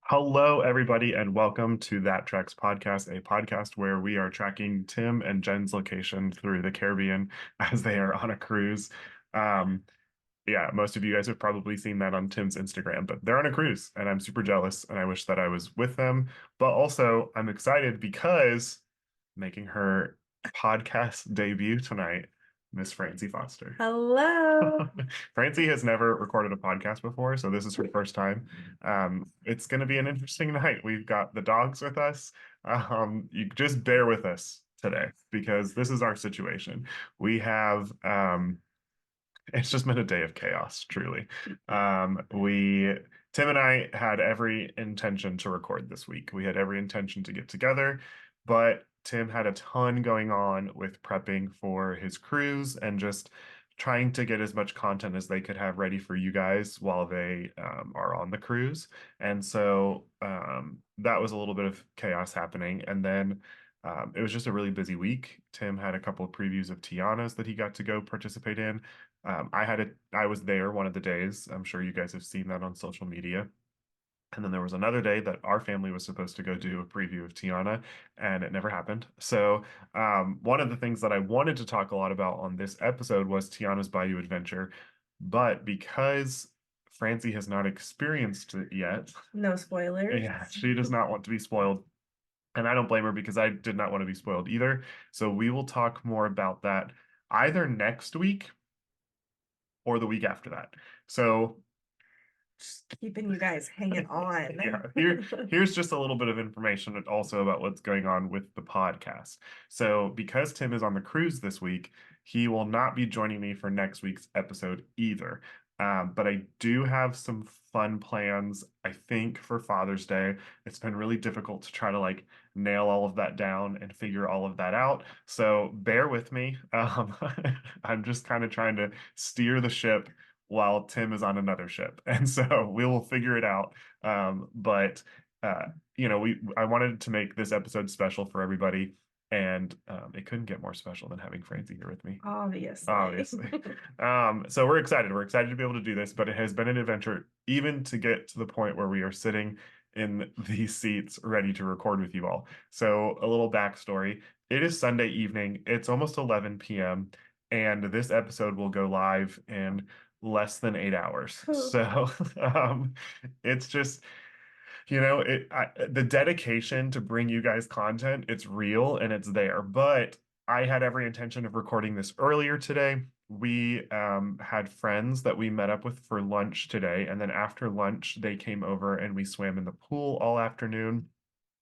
Hello, everybody, and welcome to That Treks podcast, a podcast where we are tracking Tim and Jen's location through the Caribbean as they are on a cruise. Um, yeah, most of you guys have probably seen that on Tim's Instagram, but they're on a cruise, and I'm super jealous, and I wish that I was with them. But also, I'm excited because making her podcast debut tonight, Miss Francie Foster. Hello. Francie has never recorded a podcast before, so this is her first time. It's going to be an interesting night. We've got the dogs with us. You just bear with us today because this is our situation. We have it's just been a day of chaos, truly. We Tim and I had every intention to record this week. We had every intention to get together, but Tim had a ton going on with prepping for his cruise and just trying to get as much content as they could have ready for you guys while they are on the cruise. And so that was a little bit of chaos happening. And then it was just a really busy week. Tim had a couple of previews of Tiana's that he got to go participate in. I was there one of the days. I'm sure you guys have seen that on social media. And then there was another day that our family was supposed to go do a preview of Tiana, and it never happened. So, one of the things that I wanted to talk a lot about on this episode was Tiana's Bayou Adventure. But because Francie has not experienced it yet, No spoilers. yeah, she does not want to be spoiled. And I don't blame her because I did not want to be spoiled either. So, we will talk more about that either next week or the week after that. So, Just keeping you guys hanging yeah, on. here's just a little bit of information also about what's going on with the podcast. So, because Tim is on the cruise this week, he will not be joining me for next week's episode either. But I do have some fun plans, I think, for Father's Day. It's been really difficult to try to like nail all of that down and figure all of that out. So bear with me. I'm just kind of trying to steer the ship while Tim is on another ship. And so we will figure it out. But uh, we I wanted to make this episode special for everybody, and it couldn't get more special than having Francie here with me. Obviously. Obviously. So we're excited. We're excited to be able to do this, but it has been an adventure even to get to the point where we are sitting in these seats ready to record with you all. So a little backstory. It is Sunday evening. It's almost 11 p.m. and this episode will go live in less than 8 hours. So it's just the dedication to bring you guys content, it's real and it's there. But I had every intention of recording this earlier today. We had friends that we met up with for lunch today, and then after lunch, they came over and we swam in the pool all afternoon.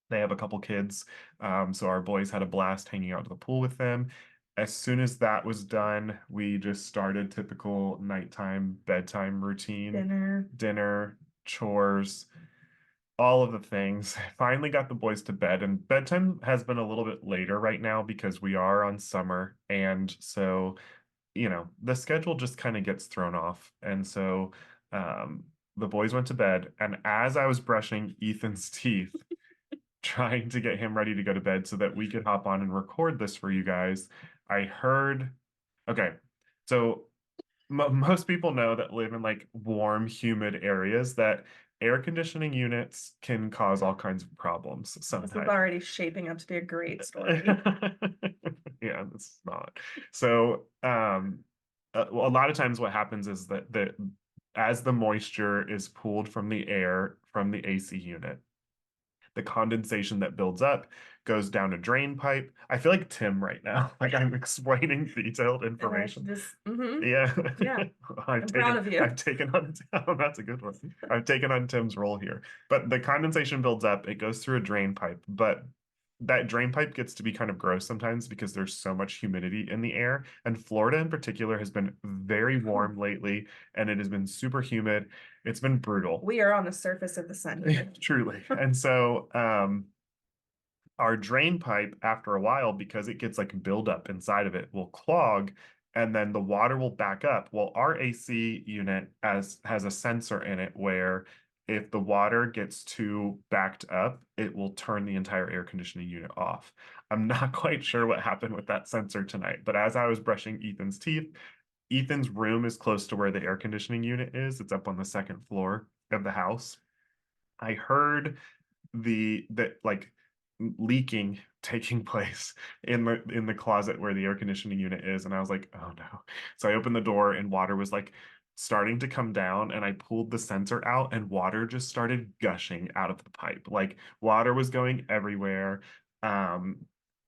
They have a couple kids, so our boys had a blast hanging out to the pool with them. As soon as that was done, we just started typical nighttime bedtime routine, Dinner. dinner, chores, all of the things. Finally got the boys to bed, and bedtime has been a little bit later right now because we are on summer. And so, the schedule just kind of gets thrown off. And so, the boys went to bed, and as I was brushing Ethan's teeth, trying to get him ready to go to bed so that we could hop on and record this for you guys, I heard, okay, so most people know that live in like warm, humid areas that air conditioning units can cause all kinds of problems This is sometimes. already shaping up to be a great story. Yeah, this is not. So, well, a lot of times what happens is that as the moisture is pulled from the air from the AC unit, the condensation that builds up goes down a drain pipe. I feel like Tim right now, like I'm explaining detailed And I should information. just, Yeah, yeah, I've I'm proud taken of you. I've taken on oh, that's a good one. I've taken on Tim's role here. But the condensation builds up, it goes through a drain pipe, but that drain pipe gets to be kind of gross sometimes because there's so much humidity in the air. And Florida in particular has been very warm lately, and it has been super humid. It's been brutal. We are on the surface of the sun here. Truly. And so our drain pipe after a while, because it gets like buildup inside of it, will clog, and then the water will back up. Well, our AC unit has a sensor in it where if the water gets too backed up, it will turn the entire air conditioning unit off. I'm not quite sure what happened with that sensor tonight, but as I was brushing Ethan's teeth, Ethan's room is close to where the air conditioning unit is. It's up on the second floor of the house. I heard the like leaking taking place in the closet where the air conditioning unit is, and I was like, oh no. So I opened the door and water was like starting to come down, and I pulled the sensor out and water just started gushing out of the pipe. Like water was going everywhere. um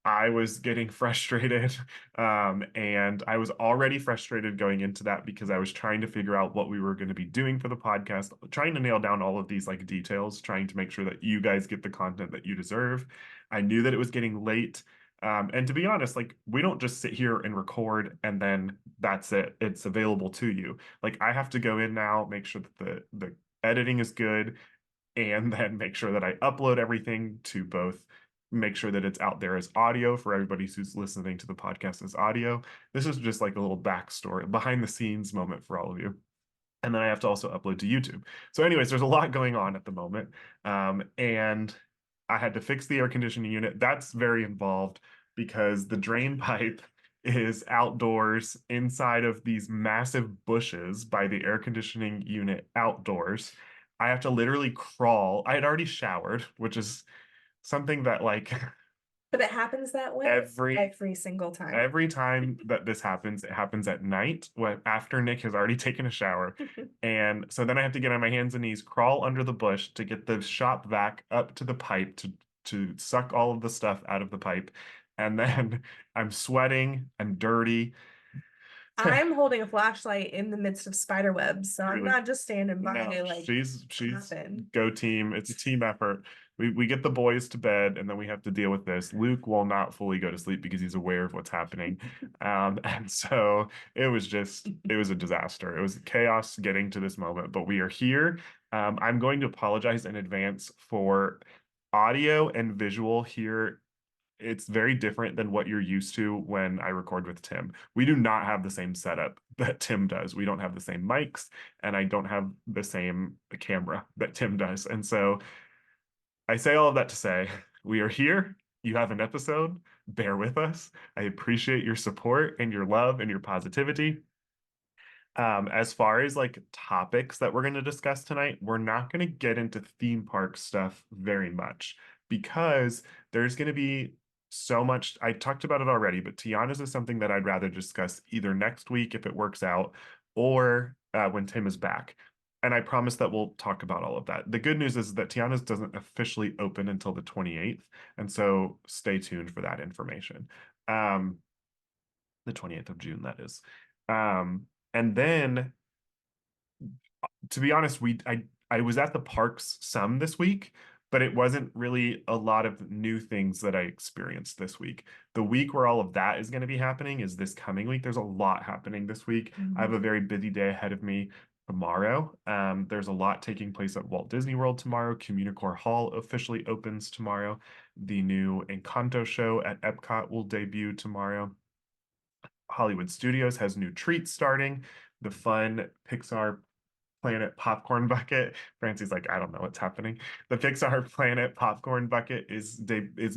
I was getting frustrated, and I was already frustrated going into that because I was trying to figure out what we were going to be doing for the podcast, trying to nail down all of these like details, trying to make sure that you guys get the content that you deserve. I knew that it was getting late. And to be honest, like we don't just sit here and record and then that's it. It's available to you. Like I have to go in now, make sure that the editing is good, and then make sure that I upload everything to both make sure that it's out there as audio for everybody who's listening to the podcast as audio. This is just like a little backstory, behind the scenes moment for all of you. And then I have to also upload to YouTube. So, anyways, there's a lot going on at the moment. And I had to fix the air conditioning unit. That's very involved because the drain pipe is outdoors inside of these massive bushes by the air conditioning unit outdoors. I have to literally crawl. I had already showered, which is something that like But it happens that way every every single time. every time that this happens, it happens at night when after Nick has already taken a shower. And so then I have to get on my hands and knees, crawl under the bush to get the shop vac up to the pipe to suck all of the stuff out of the pipe. And then I'm sweating, I'm dirty. I'm holding a flashlight in the midst of spider webs, so I'm Really. not just standing No, by like she's nothing. go team. It's a team effort. We get the boys to bed and then we have to deal with this. Luke will not fully go to sleep because he's aware of what's happening. And so it was a disaster. It was chaos getting to this moment, but we are here. I'm going to apologize in advance for audio and visual here. It's very different than what you're used to when I record with Tim. We do not have the same setup that Tim does. We don't have the same mics, and I don't have the same camera that Tim does. And so I say all of that to say we are here. You have an episode. Bear with us. I appreciate your support and your love and your positivity. As far as like topics that we're going to discuss tonight, we're not going to get into theme park stuff very much because there's going to be so much. I talked about it already, but Tiana's is something that I'd rather discuss either next week if it works out or when Tim is back. And I promise that we'll talk about all of that. The good news is that Tiana's doesn't officially open until the 28th. And so stay tuned for that information. Um, the 28th of June, that is. And then to be honest, I was at the parks some this week, but it wasn't really a lot of new things that I experienced this week. The week where all of that is going to be happening is this coming week. There's a lot happening this week. I have a very busy day ahead of me tomorrow. There's a lot taking place at Walt Disney World tomorrow. Communicore Hall officially opens tomorrow. The new Encanto show at Epcot will debut tomorrow. Hollywood Studios has new treats starting. The fun Pixar Planet Popcorn Bucket. Francie's like, I don't know what's happening. The Pixar Planet Popcorn Bucket is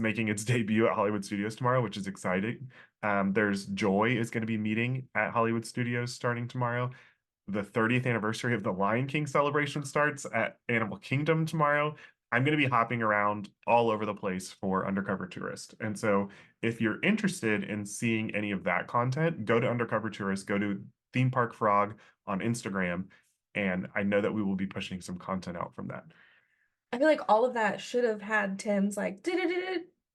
making its debut at Hollywood Studios tomorrow, which is exciting. There's Joy is going to be meeting at Hollywood Studios starting tomorrow. The 30th anniversary of the Lion King celebration starts at Animal Kingdom tomorrow. I'm going to be hopping around all over the place for Undercover Tourist. And so if you're interested in seeing any of that content, go to Undercover Tourist, go to Theme Park Frog on Instagram, and I know that we will be pushing some content out from that. I feel like all of that should have had Tim's like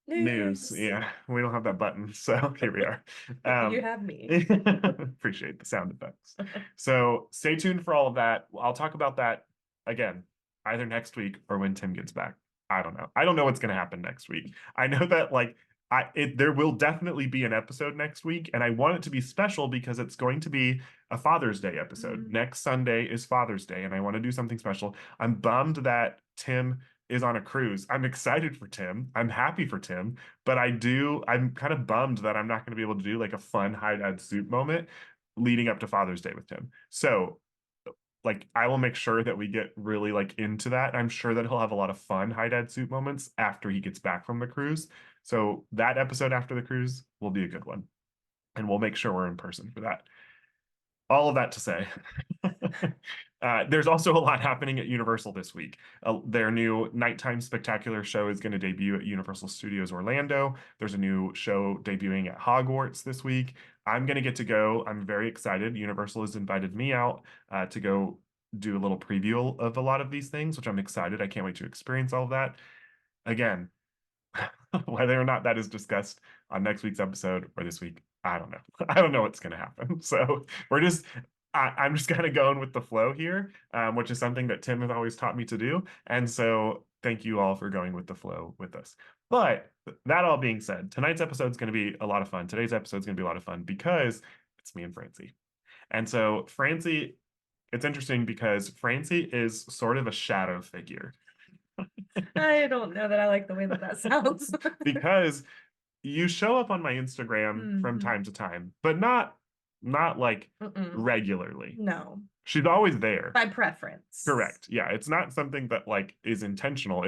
News. news. Yeah, we don't have that button, so here we are. You have me. Appreciate the sound effects. So stay tuned for all of that. I'll talk about that again, either next week or when Tim gets back. I don't know. I don't know what's going to happen next week. I know that like there will definitely be an episode next week, and I want it to be special because it's going to be a Father's Day episode. Next Sunday is Father's Day, and I want to do something special. I'm bummed that Tim is on a cruise. I'm excited for Tim. I'm happy for Tim, but I'm kind of bummed that I'm not going to be able to do like a fun hide dad soup moment leading up to Father's Day with Tim. So like I will make sure that we get really like into that. I'm sure that he'll have a lot of fun high dad suit moments after he gets back from the cruise. So that episode after the cruise will be a good one. And we'll make sure we're in person for that. all of that to say, there's also a lot happening at Universal this week. Their new nighttime spectacular show is going to debut at Universal Studios Orlando. There's a new show debuting at Hogwarts this week. I'm going to get to go. I'm very excited. Universal has invited me out to go do a little preview of a lot of these things, which I'm excited. I can't wait to experience all of that. Again, whether or not that is discussed on next week's episode or this week, I don't know. I don't know what's going to happen. So I'm just kind of going with the flow here, which is something that Tim has always taught me to do. And so thank you all for going with the flow with us. But that all being said, tonight's episode is going to be a lot of fun. Today's episode is going to be a lot of fun because it's me and Francie. And so Francie, it's interesting because Francie is sort of a shadow figure. I don't know that I like the way that that sounds. Because you show up on my Instagram from Mhm. time to time, but not like Mm-mm. regularly. No, She's always there. by preference. Correct. Yeah, it's not something that like is intentional.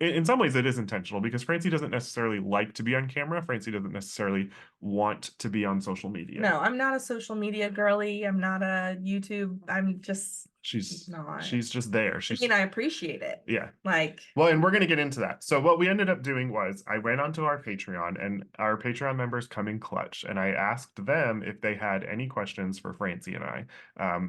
In some ways it is intentional because Francie doesn't necessarily like to be on camera. Francie doesn't necessarily want to be on social media. No, I'm not a social media girly. I'm not a YouTube. I'm just She's not. she's just there. I mean, I appreciate it. Yeah. Like, Well, and we're going to get into that. So what we ended up doing was I went onto our Patreon and our Patreon members come in clutch, and I asked them if they had any questions for Francie and I.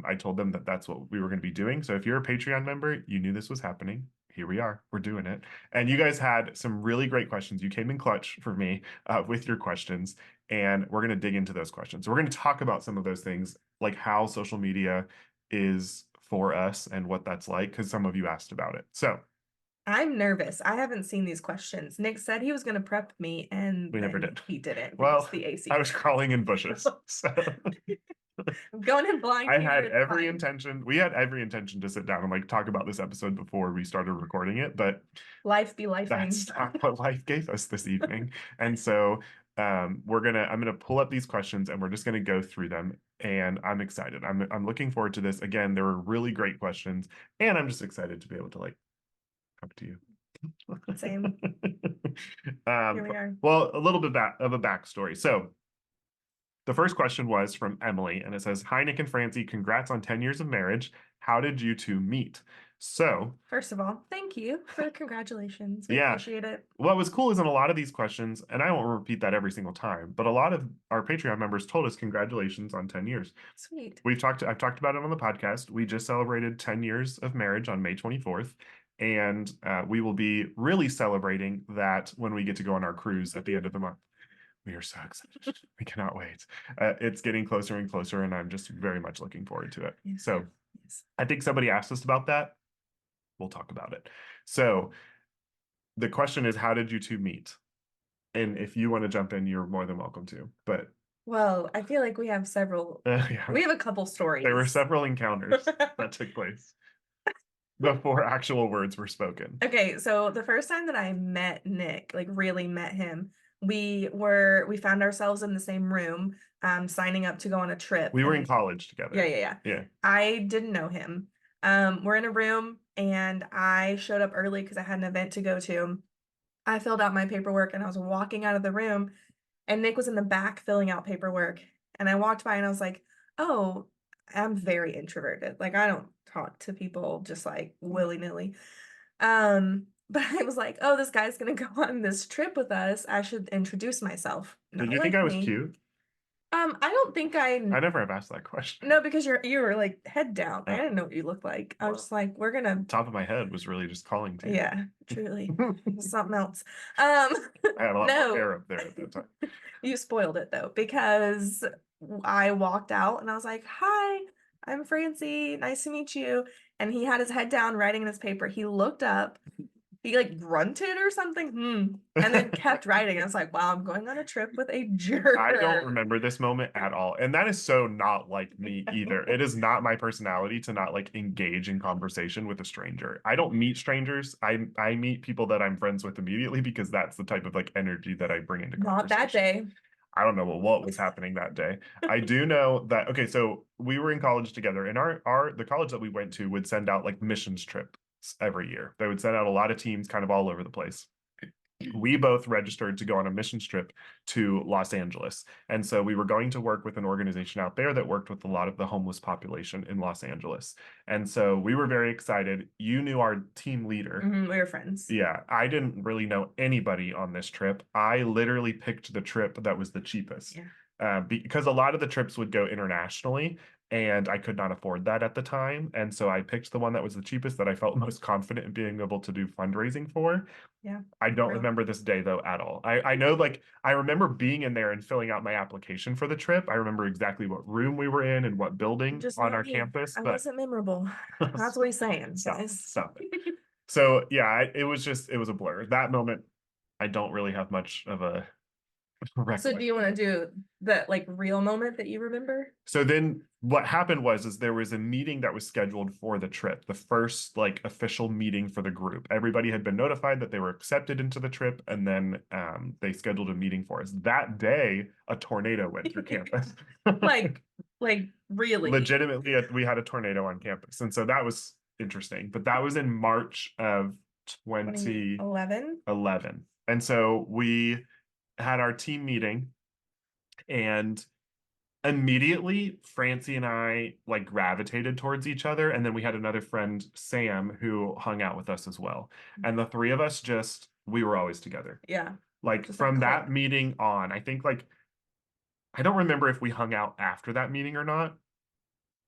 I told them that that's what we were going to be doing. So if you're a Patreon member, you knew this was happening. Here we are. We're doing it. And you guys had some really great questions. You came in clutch for me with your questions, and we're going to dig into those questions. So we're going to talk about some of those things, like how social media is for us and what that's like, because some of you asked about it. So I'm nervous. I haven't seen these questions. Nick said he was going to prep me, and we never then did. he didn't. Well, because the AC. I was crawling in bushes. So I'm going in blind I here. had It's every fine. intention. We had every intention to sit down and like talk about this episode before we started recording it, but Life be life. that's not what life gave us this evening. And so I'm gonna pull up these questions and we're just gonna go through them. And I'm excited. I'm looking forward to this. Again, there were really great questions, and I'm just excited to be able to like talk to you. Same. Here we are. Well, a little bit of a backstory. So the first question was from Emily, and it says, "Hi, Nick and Francie. Congrats on 10 years of marriage. How did you two meet?" So, First of all, thank you for the congratulations. We yeah, appreciate it. what was cool is in a lot of these questions, and I won't repeat that every single time, but a lot of our Patreon members told us congratulations on 10 years. Sweet. I've talked about it on the podcast. We just celebrated 10 years of marriage on May 24th, and we will be really celebrating that when we get to go on our cruise at the end of the month. We are so excited. We cannot wait. It's getting closer and closer, and I'm just very much looking forward to it. Yes. So Yes. I think somebody asked us about that. We'll talk about it. So the question is, how did you two meet? And if you want to jump in, you're more than welcome to. But Well, I feel like we have several. yeah, We have a couple stories. there were several encounters that took place before actual words were spoken. Okay, so the first time that I met Nick, like really met him, we found ourselves in the same room, signing up to go on a trip. We were in college together. Yeah. I didn't know him. We're in a room and I showed up early because I had an event to go to. I filled out my paperwork and I was walking out of the room and Nick was in the back filling out paperwork. And I walked by and I was like, oh, I'm very introverted. Like I don't talk to people just like willy-nilly. But I was like, oh, this guy's gonna go on this trip with us. I should introduce myself. Did Not you think like I was me. cute? I don't think I never have asked that question. no, because you were like head down. I Oh. didn't know what you looked like. I was just like, we're gonna Top of my head was really just calling to you. yeah, truly. Something else. I had a lot No. more hair up there at that time. You spoiled it though, because I walked out and I was like, hi, I'm Francie. Nice to meet you. And he had his head down writing in his paper. He looked up, he like grunted or something, and then kept writing. I was like, wow, I'm going on a trip with a jerk. I don't remember this moment at all. And that is so not like me either. It is not my personality to not like engage in conversation with a stranger. I don't meet strangers. I meet people that I'm friends with immediately because that's the type of like energy that I bring into Not conversation. that day. I don't know what was happening that day. I do know that, okay, so we were in college together, and the college that we went to would send out like missions trips every year. They would send out a lot of teams kind of all over the place. we both registered to go on a missions trip to Los Angeles. And so we were going to work with an organization out there that worked with a lot of the homeless population in Los Angeles. And so we were very excited. You knew our team leader. We were friends. Yeah, I didn't really know anybody on this trip. I literally picked the trip that was the cheapest. Yeah. Because a lot of the trips would go internationally, and I could not afford that at the time. And so I picked the one that was the cheapest that I felt most confident in being able to do fundraising for. Yeah. I don't Real. remember this day though at all. I know like I remember being in there and filling out my application for the trip. I remember exactly what room we were in and what building Just on know our me. campus, I but wasn't memorable. That's what he's saying, guys. stop it. So yeah, it was a blur. That moment, I don't really have much of a So do you recollection. want to do that like real moment that you remember? So then what happened was there was a meeting that was scheduled for the trip, the first like official meeting for the group. Everybody had been notified that they were accepted into the trip, and then they scheduled a meeting for us. That day, a tornado went through campus. Like, like really? Legitimately, we had a tornado on campus. And so that was interesting. But that was in March of 2011. 2011. And so we had our team meeting, and immediately Francie and I like gravitated towards each other. And then we had another friend, Sam, who hung out with us as well. And the three of us just, we were always together. Yeah. Like Just a from that click. meeting on, I think like, I don't remember if we hung out after that meeting or not,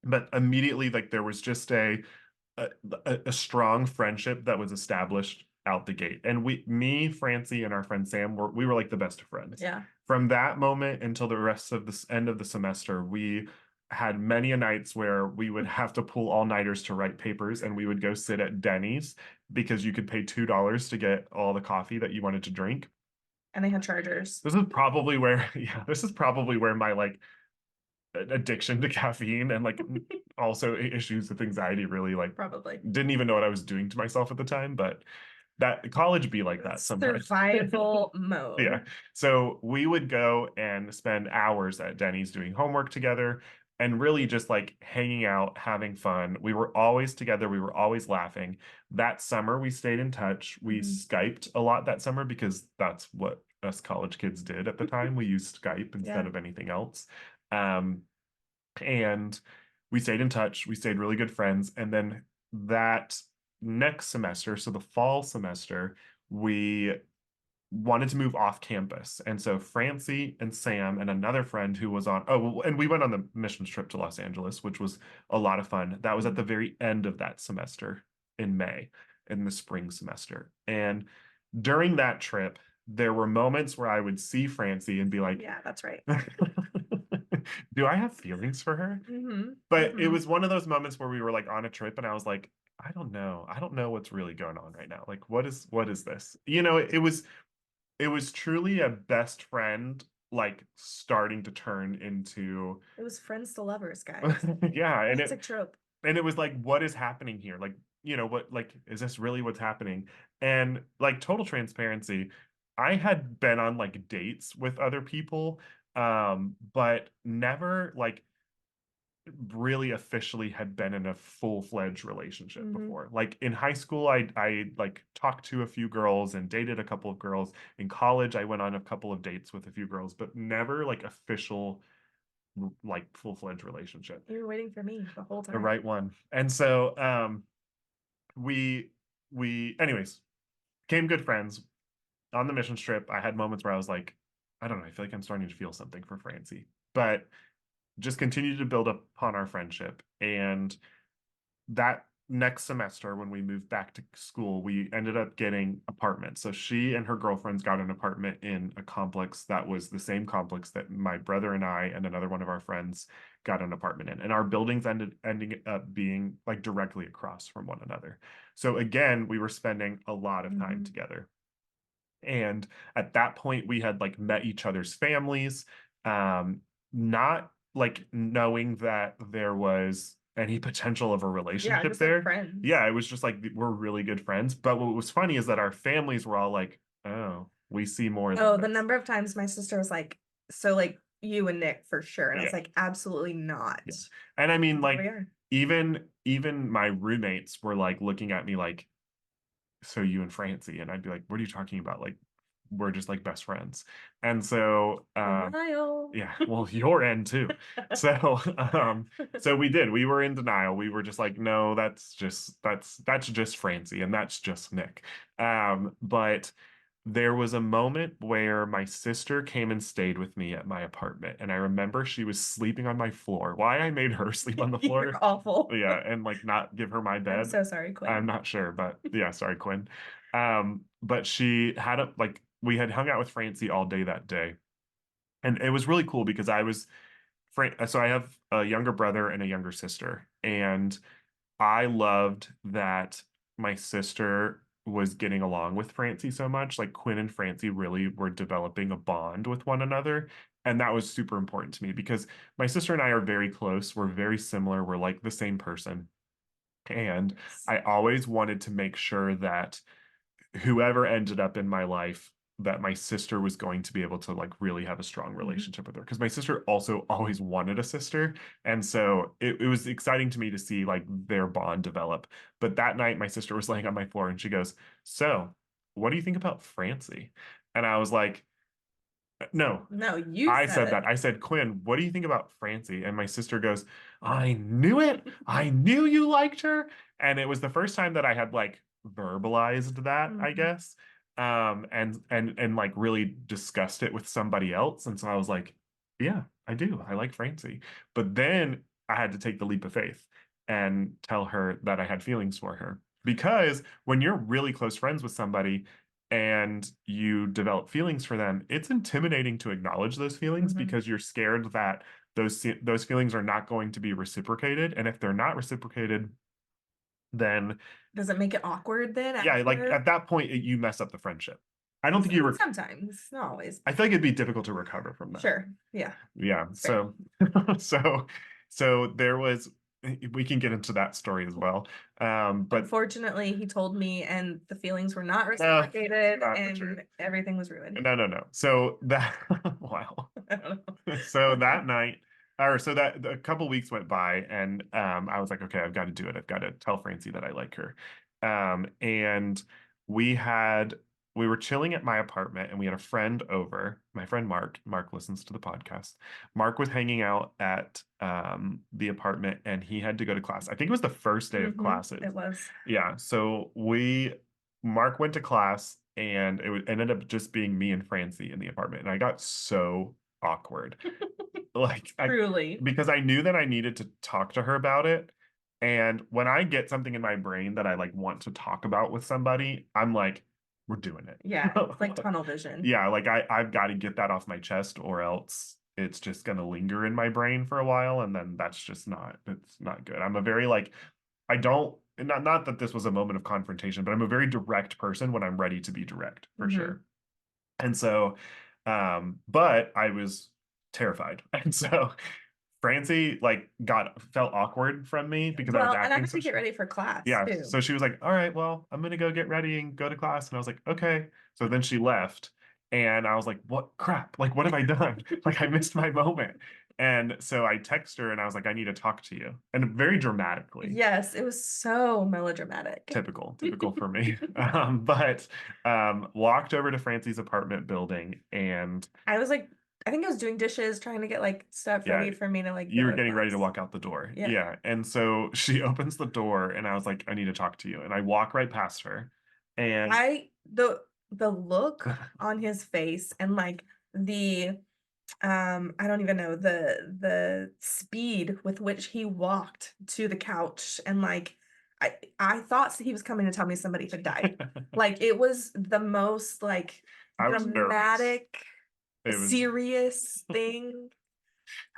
but immediately like there was just a, a strong friendship that was established out the gate. And me, Francie, and our friend Sam we were like the best of friends. Yeah. From that moment until the rest of this end of the semester, we had many a nights where we would have to pull all-nighters to write papers, and we would go sit at Denny's because you could pay $2 to get all the coffee that you wanted to drink. And they had chargers. This is probably where, yeah, this is probably where my like addiction to caffeine and like also issues with anxiety really like Probably. didn't even know what I was doing to myself at the time, but that college be like that sometimes. Survival mode. Yeah. So we would go and spend hours at Denny's doing homework together and really just like hanging out, having fun. We were always together. We were always laughing. That summer, we stayed in touch. We Skyped a lot that summer because that's what us college kids did at the time. We used Skype instead Yeah. of anything else. Um, and we stayed in touch. We stayed really good friends. And then that next semester, so the fall semester, we wanted to move off campus. And so Francie and Sam and another friend who was on, oh, and we went on the missions trip to Los Angeles, which was a lot of fun. That was at the very end of that semester in May, in the spring semester. And during that trip, there were moments where I would see Francie and be like, Yeah, that's right. do I have feelings for her? But it was one of those moments where we were like on a trip and I was like, I don't know. I don't know what's really going on right now. Like, what is this? You know, it was truly a best friend like starting to turn into It was friends to lovers, guys. yeah, and Classic trope. and it was like, what is happening here? Like, you know, what like is this really what's happening? And like total transparency, I had been on like dates with other people, but never like really officially had been in a full-fledged relationship before. Like in high school, I like talked to a few girls and dated a couple of girls. In college, I went on a couple of dates with a few girls, but never like official like full-fledged relationship. You were waiting for me the whole The time. right one. And so we anyways became good friends on the mission trip. I had moments where I was like, I don't know, I feel like I'm starting to feel something for Francie. But just continued to build upon our friendship. And that next semester, when we moved back to school, we ended up getting apartments. So she and her girlfriends got an apartment in a complex that was the same complex that my brother and I and another one of our friends got an apartment in. And our buildings ending up being like directly across from one another. So again, we were spending a lot of time together. And at that point, we had like met each other's families, not like knowing that there was any potential of a Yeah, relationship just like there. friends. Yeah, it was just like we're really good friends. But what was funny is that our families were all like, "Oh, we see more than Oh, the this." number of times my sister was like, so like you and Nick for sure. And I was Yeah, like, absolutely not. yeah. And I mean, Here we like are. even my roommates were like looking at me like, "So you and Francie?" And I'd be like, "What are you talking about? Like we're just like best friends. And so Denial. yeah, well, your end too. So so we were in denial. We were just like, no, that's just Francie and that's just Nick. But there was a moment where my sister came and stayed with me at my apartment, and I remember she was sleeping on my floor. Why I made her sleep on the You're floor, awful. yeah, and like not give her my I'm bed, so sorry, I'm Quinn. not sure, but yeah, sorry, Quinn. But she had a like we had hung out with Francie all day that day, and it was really cool because so I have a younger brother and a younger sister, and I loved that my sister was getting along with Francie so much. Like Quinn and Francie really were developing a bond with one another. And that was super important to me because my sister and I are very close. We're very similar. We're like the same person. And Yes. I always wanted to make sure that whoever ended up in my life, that my sister was going to be able to like really have a strong Mhm. relationship with her because my sister also always wanted a sister, and so it was exciting to me to see like their bond develop. But that night my sister was laying on my floor and she goes, so what do you think about Francie? And I was like, no, No, you I said said that. it. I said, Quinn, what do you think about Francie? And my sister goes, I knew it. I knew you liked her. And it was the first time that I had like verbalized that, I Mhm. guess. And like really discussed it with somebody else. And so I was like, yeah, I do. I like Francie. But then I had to take the leap of faith and tell her that I had feelings for her. Because when you're really close friends with somebody, and you develop feelings for them, it's intimidating to acknowledge those feelings Mhm. because you're scared that those feelings are not going to be reciprocated. And if they're not reciprocated, then Does it make it awkward then yeah, like after? at that point, you mess up the friendship. I don't think I mean, sometimes, not always. I feel like it'd be difficult to recover from that. Sure. Yeah, Yeah. it's fair. So, so, so there was. We can get into that story as well. But Unfortunately, he told me, and the feelings were not no, reciprocated, not the truth. and everything was ruined. No, no, no. So that wow. I don't So know. that night, or so that a couple weeks went by, and I was like, okay, I've got to do it. I've got to tell Francie that I like her. And we had we were chilling at my apartment, and we had a friend over. My friend Mark. Mark listens to the podcast. Mark was hanging out at the apartment, and he had to go to class. I think it was the first day of It classes. was. Yeah. So Mark went to class, and ended up just being me and Francie in the apartment, and I got so awkward. Like I Truly. because I knew that I needed to talk to her about it. And when I get something in my brain that I like want to talk about with somebody, I'm like, we're doing Yeah, it's like it. tunnel vision. Yeah, like I've got to get that off my chest or else it's just gonna linger in my brain for a while, and then that's just not it's not good. I'm a very like I don't not that this was a moment of confrontation, but I'm a very direct person when I'm ready to be direct for Hmm. sure. And so, but I was terrified. And so Francie like felt awkward from me because I was Well, and I acting had so to get ready for class yeah. too. So she was like, all right, well, I'm gonna go get ready and go to class. And I was like, okay. So then she left. And I was like, what crap? Like, what have I done? Like I missed my moment. And so I text her and I was like, I need to talk to you. And very dramatically. Yes, it was so melodramatic. Typical for me. But walked over to Francie's apartment building, and I was like, I think I was doing dishes, trying to get like stuff yeah, ready for me to like you go were to getting ready to class. walk out the door. Yeah. Yeah. And so she opens the door, and I was like, I need to talk to you. And I walk right past her. And I the look on his face and like the I don't even know the speed with which he walked to the couch and like I thought he was coming to tell me somebody had died. Like it was the most like I was nervous. dramatic, It was serious thing.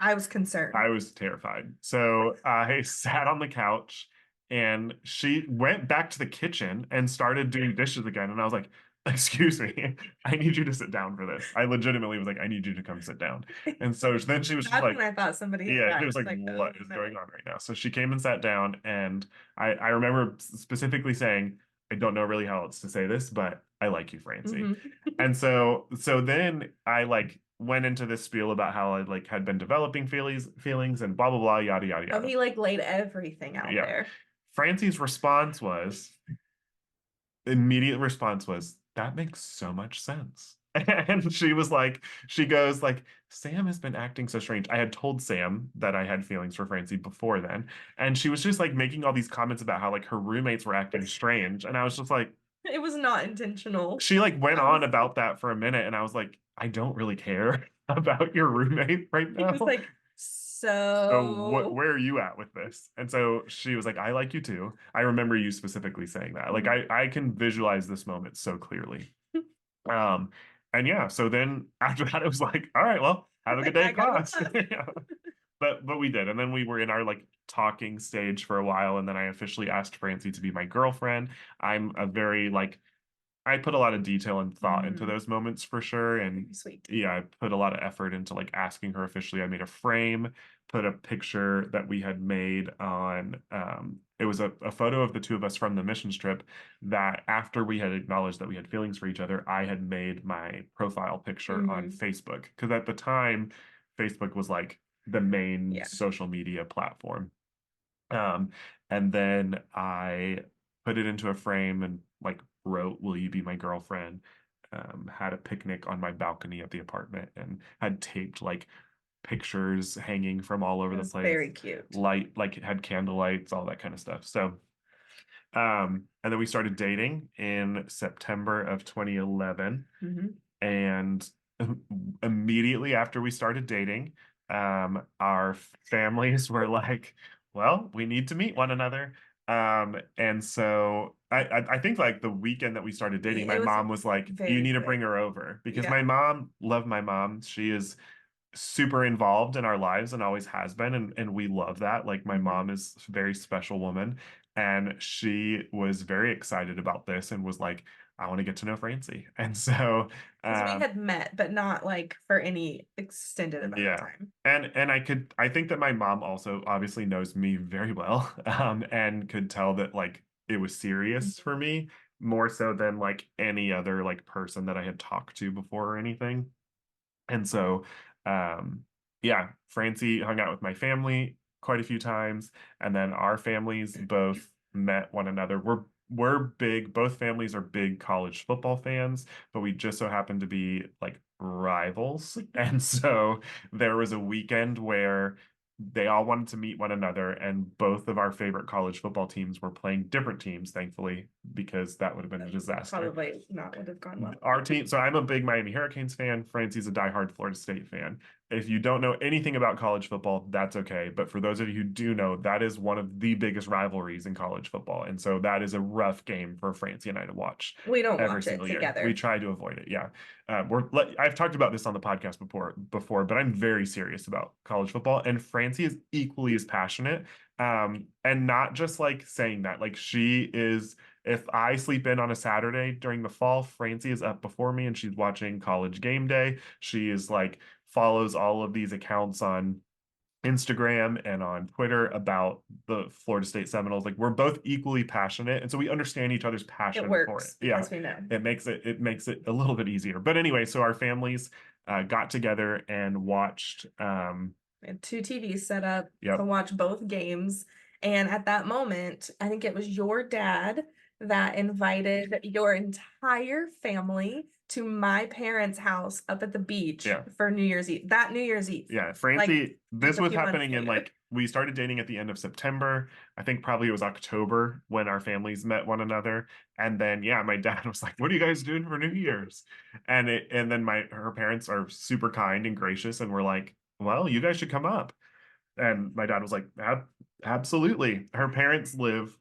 I was concerned. I was terrified. So I sat on the couch, and she went back to the kitchen and started doing dishes again. And I was like, excuse me, I need you to sit down for this. I legitimately was like, I need you to come sit down. And so then she was just That's when like, I thought somebody had yeah, she died. was It's like, like, oh what is no. going on right now? So she came and sat down, and I remember specifically saying, I don't know really how else to say this, but I like you, Francie. Hmm. And so then I like went into this spiel about how I like had been developing feelings and blah blah blah yada yada Oh, yada. he like laid everything out Yeah. there. Francie's response was immediate response was that makes so much sense. And she goes like, Sam has been acting so strange. I had told Sam that I had feelings for Francie before then, and she was just like making all these comments about how like her roommates were acting strange, and I was just like, It was not intentional. she like went I on was about that for a minute, and I was like, I don't really care about your roommate right he was now. like, So what so where are you at with this? And so she was like, I like you too. I remember you specifically saying that. Like Mhm. I can visualize this moment so clearly. Um and yeah, so then after that it was like, all right, well, have a good Like day I at gotta go class. class. Yeah. But we did. And then we were in our like talking stage for a while, and then I officially asked Francie to be my girlfriend. I'm a very like I put a lot of detail and thought into Mm, those moments for sure. very And sweet. yeah, I put a lot of effort into like asking her officially. I made a frame, put a picture that we had made on, it was a photo of the two of us from the missions trip that after we had acknowledged that we had feelings for each other, I had made my profile picture on Hmm. Facebook. Because at the time, Facebook was like the main Yeah. social media platform. Um, and then I put it into a frame and like wrote, "Will you be my girlfriend?" Had a picnic on my balcony of the apartment and had taped like pictures hanging from all over It the was place, very cute. light, like it had candle lights, all that kind of stuff. So, and then we started dating in September of 2011. Hmm. And immediately after we started dating, our families were like, well, we need to meet one another. And so I think like the weekend that we started dating, my It was mom was like, you very need to bring quick. her over because my Yeah. mom, love my mom. She is super involved in our lives and always has been, and we love that. Like my Hmm. mom is a very special woman, and she was very excited about this and was like, I want to get to know Francie. And so Because we um had met, but not like for any extended amount of yeah. time. And I think that my mom also obviously knows me very well, and could tell that like it was serious for Mhm. me more so than like any other like person that I had talked to before or anything. And so, yeah, Francie hung out with my family quite a few times, and then our families both met one another. We're big, both families are big college football fans, but we just so happen to be like rivals. And so there was a weekend where they all wanted to meet one another, and both of our favorite college football teams were playing different teams, thankfully, because that would have been a That disaster. probably not would have gone well. Our team, so I'm a big Miami Hurricanes fan. Francie's a diehard Florida State fan. If you don't know anything about college football, that's okay. But for those of you who do know, that is one of the biggest rivalries in college football. And so that is a rough game for Francie and I to watch We don't every watch it single year. We together. try to avoid it. Yeah. I've talked about this on the podcast before, but I'm very serious about college football. And Francie is equally as passionate. And not just like saying that, like she is if I sleep in on a Saturday during the fall, Francie is up before me and she's watching College Game Day. She is like follows all of these accounts on Instagram and on Twitter about the Florida State Seminoles. Like we're both equally passionate, and so we understand each other's It passion for it. works Yeah, because we know. it makes it a little bit easier. But anyway, so our families got together and watched. We had two TVs set up to Yep, watch both games. And at that moment, I think it was your dad that invited your entire family to my parents' house up at the beach yeah. for New Year's Eve. That New Year's Eve, Yeah, like Francie, just this a was few months happening in later. like we started dating at the end of September. I think probably it was October when our families met one another. And then yeah, my dad was like, "What are you guys doing for New Year's?" And then my her parents are super kind and gracious and were like, "Well, you guys should come up." And my dad was like, Absolutely." Her parents live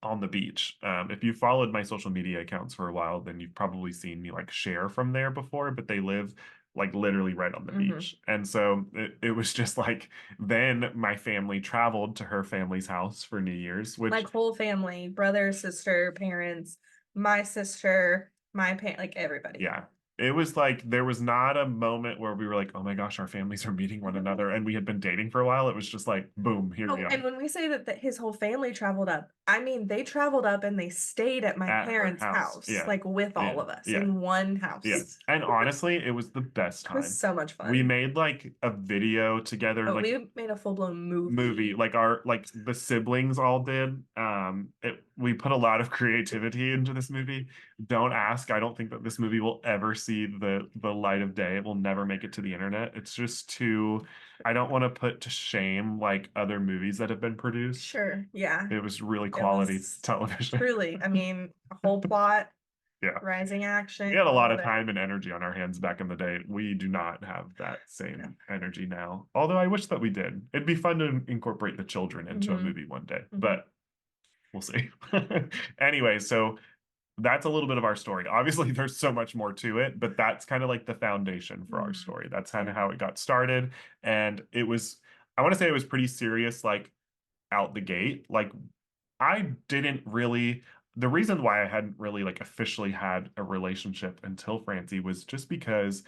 on the beach. If you followed my social media accounts for a while, then you've probably seen me like share from there before, but they live like literally right on the Hmm. beach. And so it was just like then my family traveled to her family's house for New Year's, which Like whole family, brother, sister, parents, my sister, my parent, like everybody. yeah, it was like there was not a moment where we were like, oh my gosh, our families are meeting one another and we had been dating for a while. It was just like, boom, here we Oh, and are when we say that his whole family traveled up, I mean they traveled up and they stayed at my at her parents' house. house, Yeah. like with all Yeah. of us Yeah. in one Yeah. house. And honestly, it was the best It was time. so much We fun. made like a video together, Oh, like we made a full-blown movie, movie. like our like the siblings all did. we put a lot of creativity into this movie. Don't ask. I don't think that this movie will ever see the light of day. It will never make it to the internet. It's just too, I don't want to put to shame like other movies that have been produced. Sure. Yeah. It was really It quality was television. truly, I mean, a whole plot, Yeah. rising We action, had a lot all of of it. time and energy on our hands back in the day. We do not have that No. same energy now. Although I wish that we did. It'd be fun to incorporate the children into a Hmm. movie one day, Hmm. but we'll see. Anyway, so that's a little bit of our story. Obviously, there's so much more to it, but that's kind of like the foundation for our Hmm. story. That's kind of Yeah. how it got started. And it was, I want to say it was pretty serious, like out the gate. Like, I didn't really, the reason why I hadn't really like officially had a relationship until Francie was just because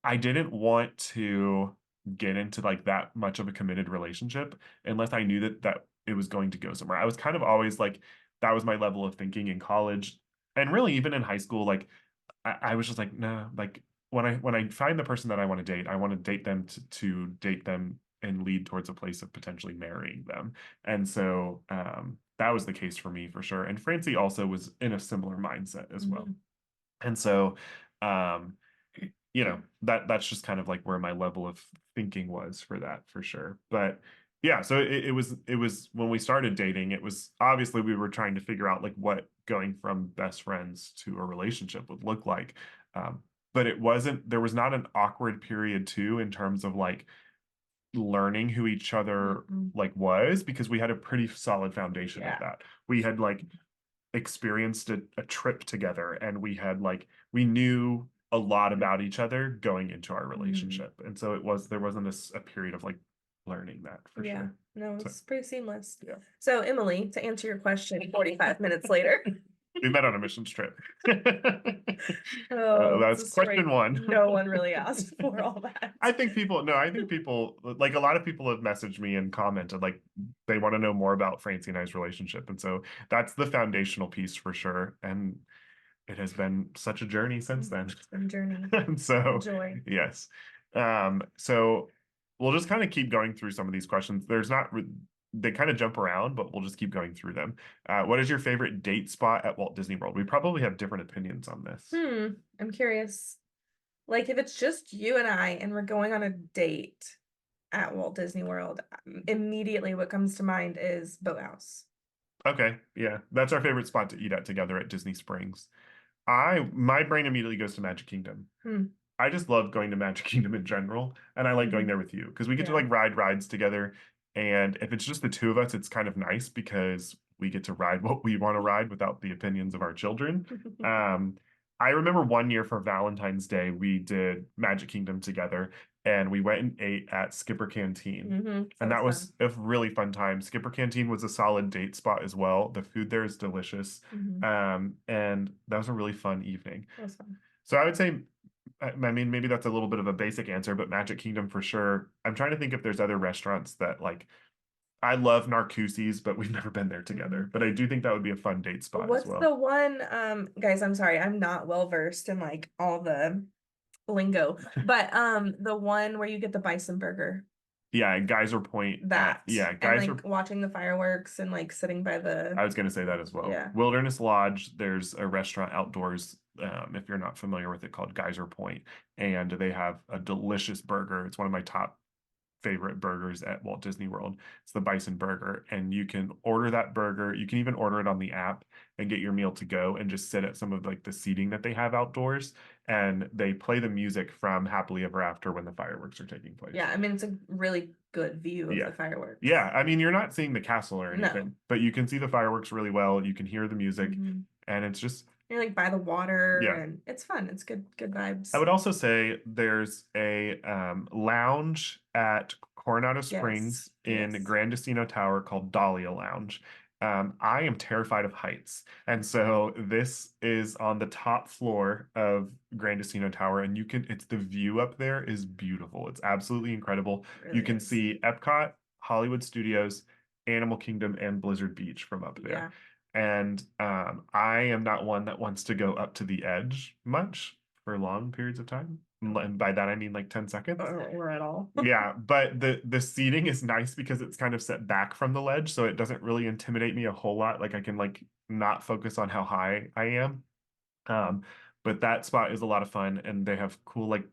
I didn't want to get into like that much of a committed relationship unless I knew that it was going to go somewhere. I was kind of always like that was my level of thinking in college and really even in high school. Like I was just like, no, like when I find the person that I want to date, I want to date them to date them and lead towards a place of potentially marrying them. And so that was the case for me for sure. And Francie also was in a similar mindset as well. Hmm. And so um that's just kind of like where my level of thinking was for that for sure. But yeah, so it was when we started dating, it was obviously we were trying to figure out like what going from best friends to a relationship would look like. Um, but it wasn't there was not an awkward period too in terms of like learning who each other Mm-mm. like was because we had a pretty solid foundation of Yeah. that. We had like experienced a trip together and we had like we knew a lot about each other going into our Mhm. relationship and so there wasn't a period of like learning that for Yeah. sure. No, So it's pretty seamless. yeah, So, Emily, to answer your question 45 minutes later. we met on a missions trip. Oh, it's That's a question straight, one. no one really asked for all that. I think people like a lot of people have messaged me and commented like they want to know more about Francie and I's relationship and so that's the foundational piece for sure and it has been such a journey since then. It's been a journey. And so, Joy. yes. So we'll just kind of keep going through some of these questions. They kind of jump around, but we'll just keep going through them. What is your favorite date spot at Walt Disney World? We probably have different opinions on this. I'm curious. Like, if it's just you and I and we're going on a date at Walt Disney World, immediately what comes to mind is Boathouse. Okay, yeah, that's our favorite spot to eat at together at Disney Springs. My brain immediately goes to Magic Kingdom. Hmm. I just love going to Magic Kingdom in general, and I like going Hmm. there with you because we get to Yeah. like ride rides together. And if it's just the two of us, it's kind of nice because we get to ride what we want to ride without the opinions of our children. Um, I remember one year for Valentine's Day, we did Magic Kingdom together, and we went and ate at Skipper Canteen. And Sounds that fun. was a really fun time. Skipper Canteen was a solid date spot as well. The food there is delicious. And that was a really fun evening. That was fun. So I would say I mean, maybe that's a little bit of a basic answer, but Magic Kingdom for sure. I'm trying to think if there's other restaurants that like I love Narcoossee's, but we've never been there together. Mhm. But I do think that would be a fun date spot as What's well. the one, guys, I'm sorry, I'm not well versed in like all the lingo, but the one where you get the bison burger, Yeah, Geyser Point at that, yeah, and Geyser. like watching the fireworks and like sitting by the, I was going to say that as well. yeah. Wilderness Lodge, there's a restaurant outdoors, if you're not familiar with it, called Geyser Point, and they have a delicious burger. It's one of my top favorite burgers at Walt Disney World. It's the bison burger, and you can order that burger. You can even order it on the app and get your meal to go and just sit at some of like the seating that they have outdoors, and they play the music from Happily Ever After when the fireworks are taking place. Yeah, I mean, it's a really good view of Yeah. the fireworks. Yeah, I mean, you're not seeing the castle or No. anything, but you can see the fireworks really well. You can hear the music, Mhm. and it's just, You're like by the water yeah. and it's fun. It's good I vibes. would also say there's a lounge at Coronado Springs Yes. in Yes. Grandestino Tower called Dahlia Lounge. I am terrified of heights, and so this is on the top floor of Grandestino Tower, and it's the view up there is beautiful. It's absolutely incredible. It You really can is. see Epcot, Hollywood Studios, Animal Kingdom, and Blizzard Beach from up there. Yeah. And I am not one that wants to go up to the edge much for long periods of time. And by that I mean like 10 seconds. Or at all. Yeah, but the seating is nice because it's kind of set back from the ledge, so it doesn't really intimidate me a whole lot. Like I can like not focus on how high I am. Um, but that spot is a lot of fun, and they have cool like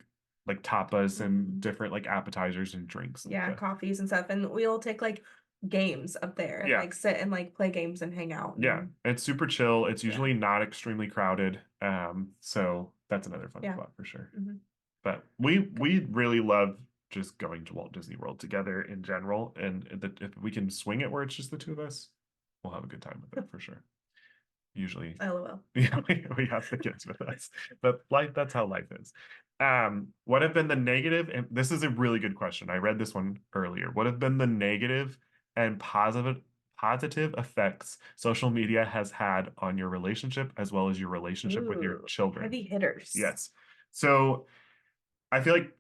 tapas and Mhm. different like appetizers and drinks and Yeah, stuff. coffees and stuff. And we'll take like games up there and Yeah, like sit and like play games and hang out. yeah, And it's super chill. It's yeah. usually not extremely crowded. So that's another fun Yeah. spot for sure. Hmm. But we really love just going to Walt Disney World together in general, and if we can swing it where it's just the two of us, we'll have a good time with it for sure. Usually, LOL. yeah, we have the kids with us, but life, that's how life is. What have been the negative, and this is a really good question. I read this one earlier. What have been the negative and positive effects social media has had on your relationship as well as your relationship with your Ooh, children? heavy hitters. Yes. So I feel like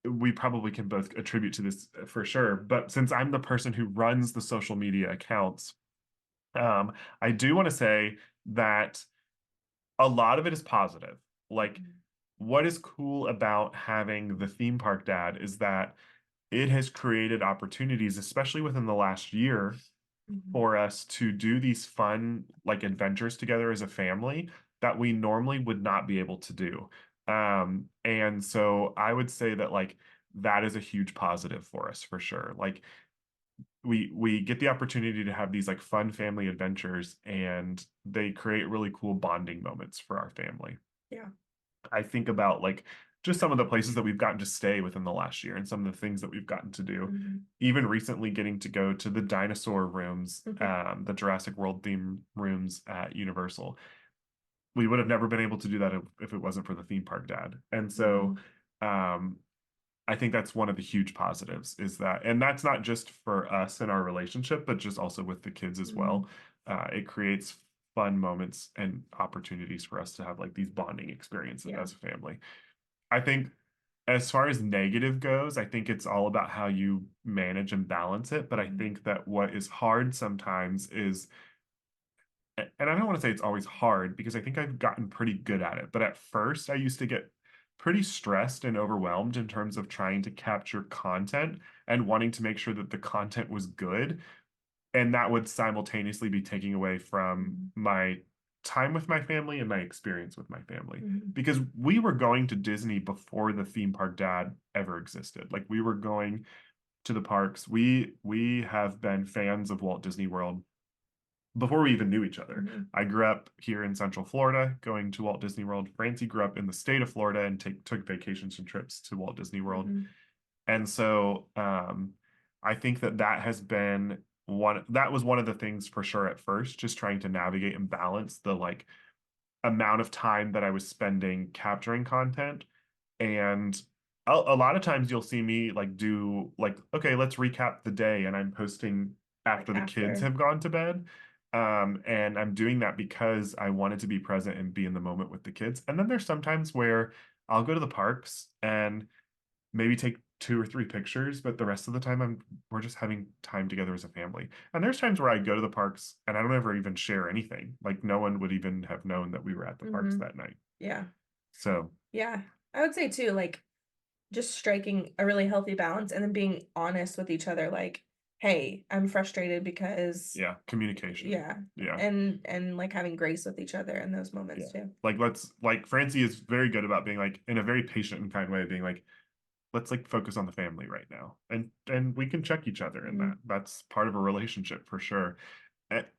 we probably can both attribute to this for sure. But since I'm the person who runs the social media accounts, I do want to say that a lot of it is positive. Like, Mhm. what is cool about having the theme park dad is that it has created opportunities, especially within the last year, Mhm. for us to do these fun, like, adventures together as a family that we normally would not be able to do. And so I would say that, like, that is a huge positive for us for sure. Like, we get the opportunity to have these like fun family adventures, and they create really cool bonding moments for our family. Yeah. I think about like just some of the places that we've gotten to stay within the last year and some of the things that we've gotten to do. Mhm. Even recently getting to go to the dinosaur rooms, Mhm. the Jurassic World theme rooms at Universal. We would have never been able to do that if it wasn't for the theme park dad. And so Mhm. um I think that's one of the huge positives is that, and that's not just for us and our relationship, but just also with the kids as well. Mhm. It creates fun moments and opportunities for us to have like these bonding experiences Yeah. as a family. I think as far as negative goes, I think it's all about how you manage and balance it. But I Mhm. think that what is hard sometimes is, and I don't want to say it's always hard because I think I've gotten pretty good at it. But at first, I used to get pretty stressed and overwhelmed in terms of trying to capture content and wanting to make sure that the content was good. And that would simultaneously be taking away from Mhm. my time with my family and my experience with my family. Mhm. Because we were going to Disney before the theme park dad ever existed. Like we were going to the parks. We have been fans of Walt Disney World before we even knew each other. Mhm. I grew up here in Central Florida, going to Walt Disney World. Francie grew up in the state of Florida and took vacations and trips to Walt Disney World. Mhm. And so I think that that was one of the things for sure at first, just trying to navigate and balance the like amount of time that I was spending capturing content. And a lot of times you'll see me like do like, okay, let's recap the day. And I'm posting Like after the kids after. have gone to bed. And I'm doing that because I wanted to be present and be in the moment with the kids. And then there's sometimes where I'll go to the parks and maybe take two or three pictures, but the rest of the time we're just having time together as a family. And there's times where I go to the parks and I don't ever even share anything. Like no one would even have known that we were at the parks Mhm. that night. Yeah. So Yeah. I would say too, like just striking a really healthy balance and then being honest with each other, like, hey, I'm frustrated because yeah, communication. yeah. Yeah. And like having grace with each other in those Yeah. moments too. Like let's like Francie is very good about being like in a very patient and kind way, being like, let's like focus on the family right now. And we can check each other in that. Mhm. That's part of a relationship for sure.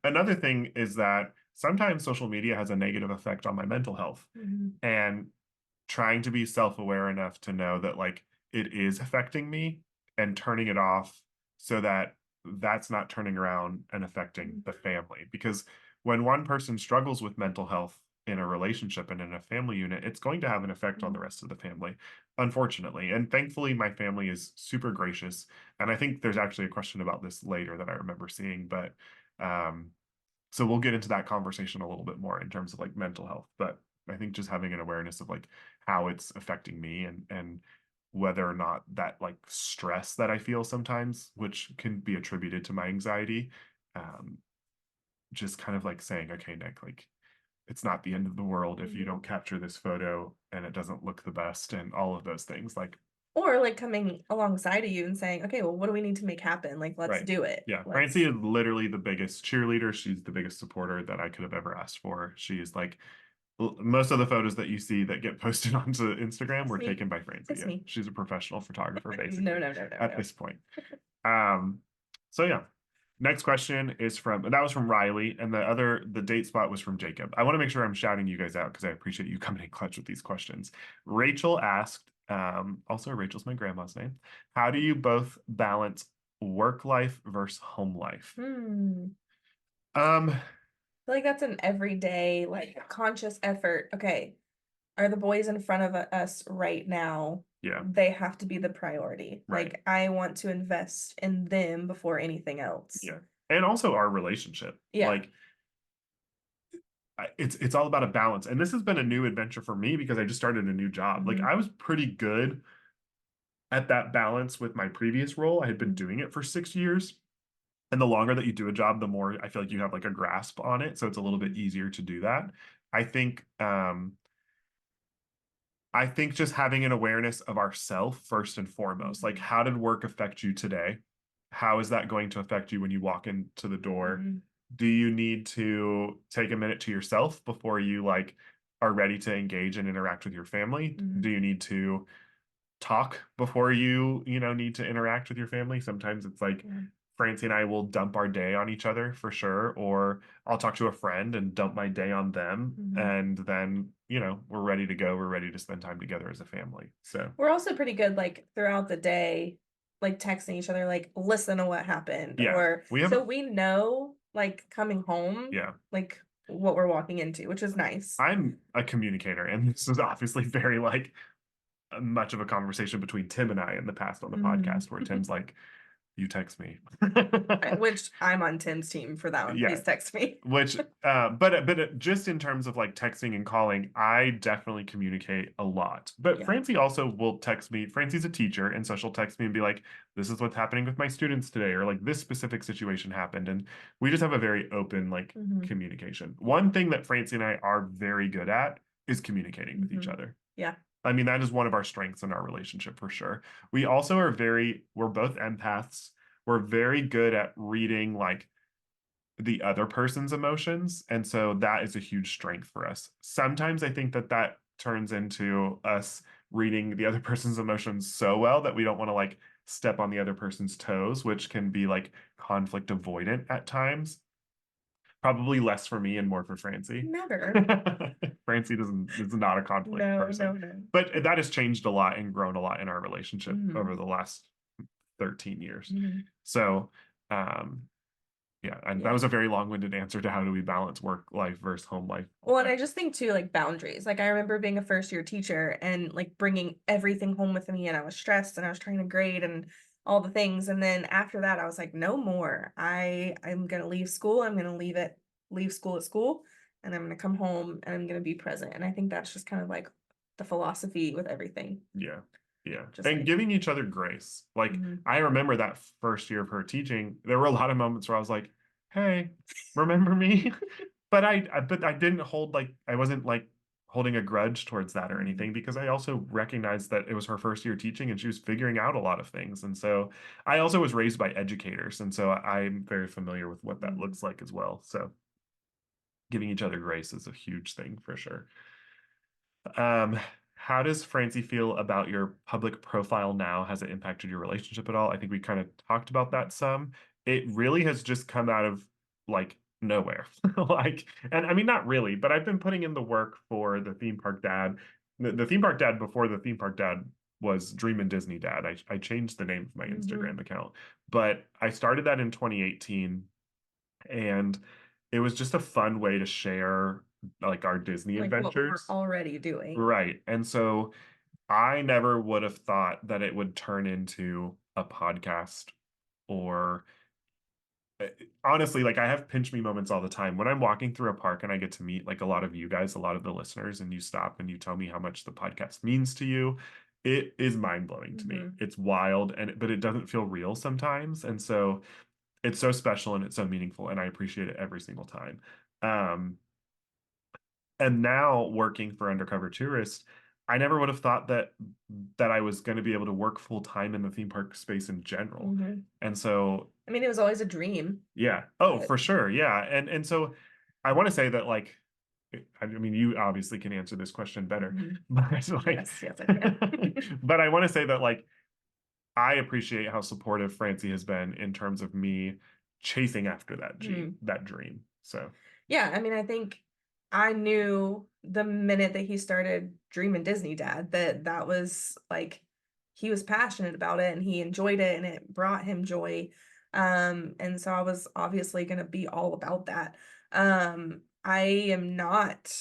Another thing is that sometimes social media has a negative effect on my mental health. Mhm. And trying to be self-aware enough to know that like it is affecting me and turning it off so that that's not turning around and affecting Mhm. the family. Because when one person struggles with mental health in a relationship and in a family unit, it's going to have an effect on the Mhm. rest of the family, unfortunately. And thankfully, my family is super gracious. And I think there's actually a question about this later that I remember seeing, but um, so we'll get into that conversation a little bit more in terms of like mental health. But I think just having an awareness of like how it's affecting me and whether or not that like stress that I feel sometimes, which can be attributed to my anxiety, um, just kind of like saying, okay, Nick, like it's not the end of the world if you Mhm. don't capture this photo and it doesn't look the best and all of those things. Like, Or like coming alongside of you and saying, okay, well, what do we need to make happen? Like, let's right. do it. Yeah. Francie Let's. is literally the biggest cheerleader. She's the biggest supporter that I could have ever asked for. She is like, most of the photos that you see that get posted onto Instagram It's were me. taken by Francie. It's Yeah. me. She's a professional photographer, No, basically, no, no, no, at no. this point. Um, so yeah. Next question is from, and that was from Riley, and the date spot was from Jacob. I want to make sure I'm shouting you guys out because I appreciate you coming in clutch with these questions. Rachel asked, also Rachel's my grandma's name. How do you both balance work life versus home life? Hmm. Um, I feel like that's an everyday, like conscious effort. Okay, are the boys in front of us right now? yeah, They have to be the priority. right. Like I want to invest in them before anything else. Yeah. And also our relationship. Yeah. Like it's all about a balance. And this has been a new adventure for me because I just started a new job. Like Hmm. I was pretty good at that balance with my previous role. I had been Hmm. doing it for 6 years. And the longer that you do a job, the more I feel like you have like a grasp on it. So it's a little bit Hmm. easier to do that. I think I think just having an awareness of ourself first and foremost. Like, Hmm. how did work affect you today? How is that going to affect you when you walk into the door? Hmm. Do you need to take a minute to yourself before you like are ready to engage and interact with your family? Hmm. Do you need to talk before you need to interact with your family? Sometimes it's like Yeah. Francie and I will dump our day on each other for sure, or I'll talk to a friend and dump my day on them. Hmm. And then we're ready to go. We're ready to spend time together as a family. So, We're also pretty good, like throughout the day, like texting each other, like listen to what happened, yeah, or we have, so we know, like coming home, yeah, like what we're walking into, which is nice. I'm a communicator. And this is obviously very like much of a conversation between Tim and I in the past on the Hmm. podcast where Tim's like, you text me. Which I'm on Tim's team for that one. Yeah, Please text me. which but just in terms of like texting and calling, I definitely communicate a lot. But Yeah. Francie also will text me. Francie's a teacher, and so she'll text me and be like, this is what's happening with my students today, or like this specific situation happened. And we just have a very open like Hmm. communication. One thing that Francie and I are very good at is communicating with each Hmm. other. Yeah. I mean, that is one of our strengths in our relationship for sure. We also we're both empaths. We're very good at reading like the other person's emotions. And so that is a huge strength for us. Sometimes I think that that turns into us reading the other person's emotions so well that we don't want to like step on the other person's toes, which can be like conflict avoidant at times. Probably less for me and more for Francie. Never. Francie is not a conflict No, no, person, no. but that has changed a lot and grown a lot in our relationship Hmm. over the last 13 years. Hmm. So, um, yeah, and that Yeah. was a very long-winded answer to how do we balance work life versus home life. Well, and I just think too, like boundaries. Like I remember being a first year teacher and like bringing everything home with me, and I was stressed and I was trying to grade and all the things. And then after that, I was like, no more. I'm gonna leave school. I'm gonna leave school at school, and I'm gonna come home and I'm gonna be present. And I think that's just kind of like the philosophy with everything. Yeah. Yeah. Just And like, giving each other grace. Like mhm. I remember that first year of her teaching, there were a lot of moments where I was like, "Hey, remember me?" But I didn't hold like I wasn't like holding a grudge towards that or Mhm. anything because I also recognized that it was her first year teaching and she was figuring out a lot of things. And so I also was raised by educators, and so I'm very familiar with what that Mhm. looks like as well. So giving each other grace is a huge thing for sure. Um, how does Francie feel about your public profile now? Has it impacted your relationship at all? I think we kind of talked about that some. It really has just come out of like nowhere. Like, and I mean, not really, but I've been putting in the work for the theme park dad. The theme park dad before the theme park dad was Dream and Disney Dad. I changed the name of my Mhm. Instagram account, but I started that in 2018 and it was just a fun way to share like our Disney Like what we were adventures. already doing. Right. And so I never would have thought that it would turn into a podcast or honestly, like I have pinch me moments all the time when I'm walking through a park and I get to meet like a lot of you guys, a lot of the listeners, and you stop and you tell me how much the podcast means to you. It is mind blowing to me. Hmm. It's wild but it doesn't feel real sometimes. And so it's so special and it's so meaningful and I appreciate it every single time. Um, And now working for Undercover Tourist, I never would have thought that I was going to be able to work full time in the theme park space in general. Hmm. And so, I mean, it was always a dream, yeah. Oh, but for sure. Yeah. And so I want to say that like I mean you obviously can answer this question better, mhm. but like Yes, yes, I can. but I want to say that like I appreciate how supportive Francie has been in terms of me chasing after Mm. that dream. So, Yeah, I mean, I think I knew the minute that he started Dreamin' Disney Dad that that was like he was passionate about it and he enjoyed it and it brought him joy. And so I was obviously going to be all about that. I am not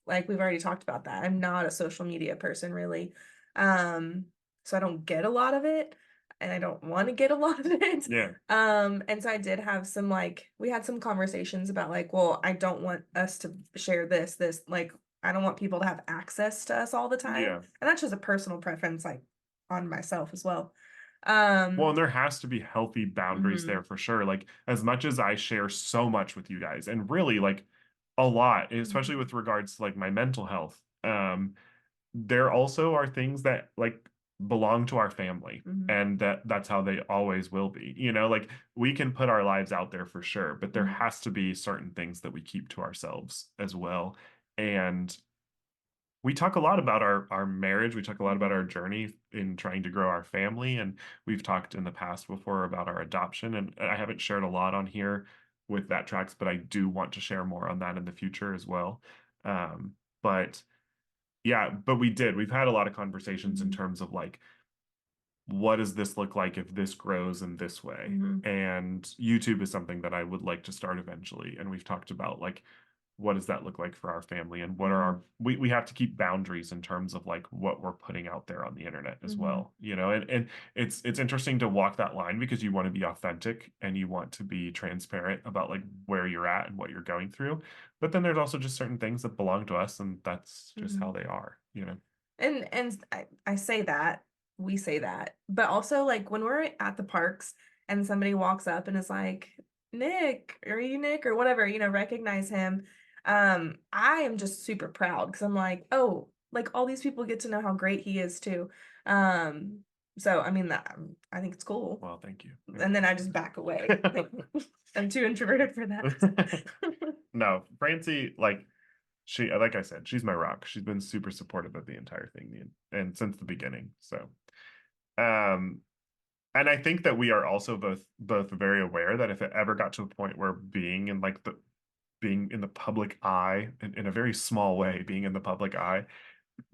like we've already talked about that. I'm not a social media person really. Um, so I don't get a lot of it and I don't want to get a lot of it. yeah. And so I did have some like we had some conversations about like, well, I don't want us to share this like I don't want people to have access to us all the time. Yeah. And that's just a personal preference like on myself as well. Well, Um, and there has to be healthy boundaries there mhm, for sure. Like as much as I share so much with you guys and really like a lot, especially mhm, with regards to like my mental health. There also are things that like belong to our family mhm, and that's how they always will be. You know, like we can put our lives out there for sure, but there mhm, has to be certain things that we keep to ourselves as well. And we talk a lot about our marriage. We talk a lot about our mhm, journey in trying to grow our family, and we've talked in the past before about our adoption. And I haven't shared a lot on here with that tracks, but I do want to share more on that in the future as well. But yeah, but we did. We've had a lot of conversations in mhm, terms of like, what does this look like if this grows in this way? mhm, And YouTube is something that I would like to start eventually. And we've talked about like what does that look like for our family and what are mhm, our we have to keep boundaries in terms of like what we're putting out there on the internet as mhm, well, you know, and it's interesting to walk that line because you want to be authentic and you want to be transparent about like where you're at and what you're going through, but then there's also just certain things that belong to us and that's just how mhm. they are, you know. And I say that, we say that, but also like when we're at the parks and somebody walks up and is like, Nick, are you Nick or whatever, recognize him. I am just super proud because I'm like, oh, like all these people get to know how great he is too. Um, so I mean that I think it's cool. Well, thank you. And then I just back away. Like I'm too introverted for that. No, Francie, like she, like I said, she's my rock. She's been super supportive of the entire thing and since the beginning. So, um, and I think that we are also both very aware that if it ever got to a point where being in the public eye in a very small way, being in the public eye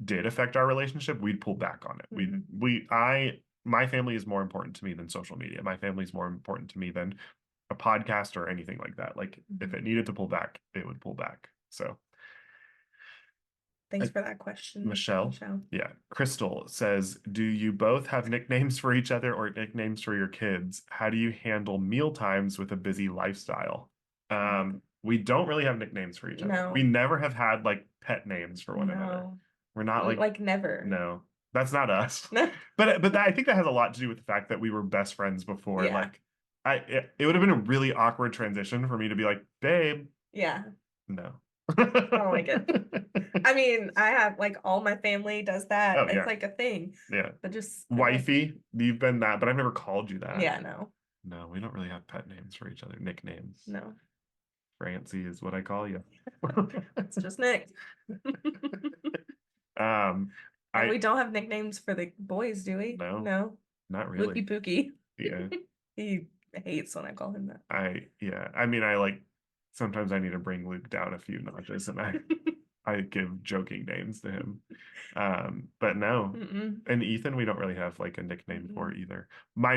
did affect our relationship, we'd pull back on it. Mhm, My family is more important to me than social media. My family is more important to me than a podcast or anything like that. Like if mhm. it needed to pull back, it would pull back. So, Thanks uh, for that question, Michelle, Michelle. yeah, Crystal says, do you both have nicknames for each other or nicknames for your kids? How do you handle meal times with a busy lifestyle? We don't really have nicknames for each other. We No, never have had like pet names for one another. no, We're not like, like never. no, that's not us. No, But I think that has a lot to do with the fact that we were best friends before. yeah, Like, it would have been a really awkward transition for me to be like, babe, yeah, no. I don't like it. I mean, I have like all my family does that. Oh It's yeah, like a thing, yeah. but just I don't like it. Wifey, you've been that, but I've never called you that. Yeah, no, No, we don't really have pet names for each other. Nicknames. no, Francie is what I call you. it's just Nick. Um, And I we don't have nicknames for the boys, do we? no, No, not really. Wookie Pookie. Yeah. He hates when I call him that. Yeah. I mean, I like sometimes I need to bring Luke down a few notches and I give joking names to him. But no. Mm-mm, And Ethan, we don't really have like a nickname for mm-mm. either. My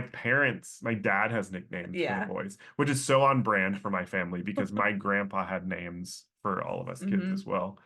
dad has nicknames for the Yeah. boys, which is so on brand for my family because my grandpa had names for all of us kids as Hmm. well.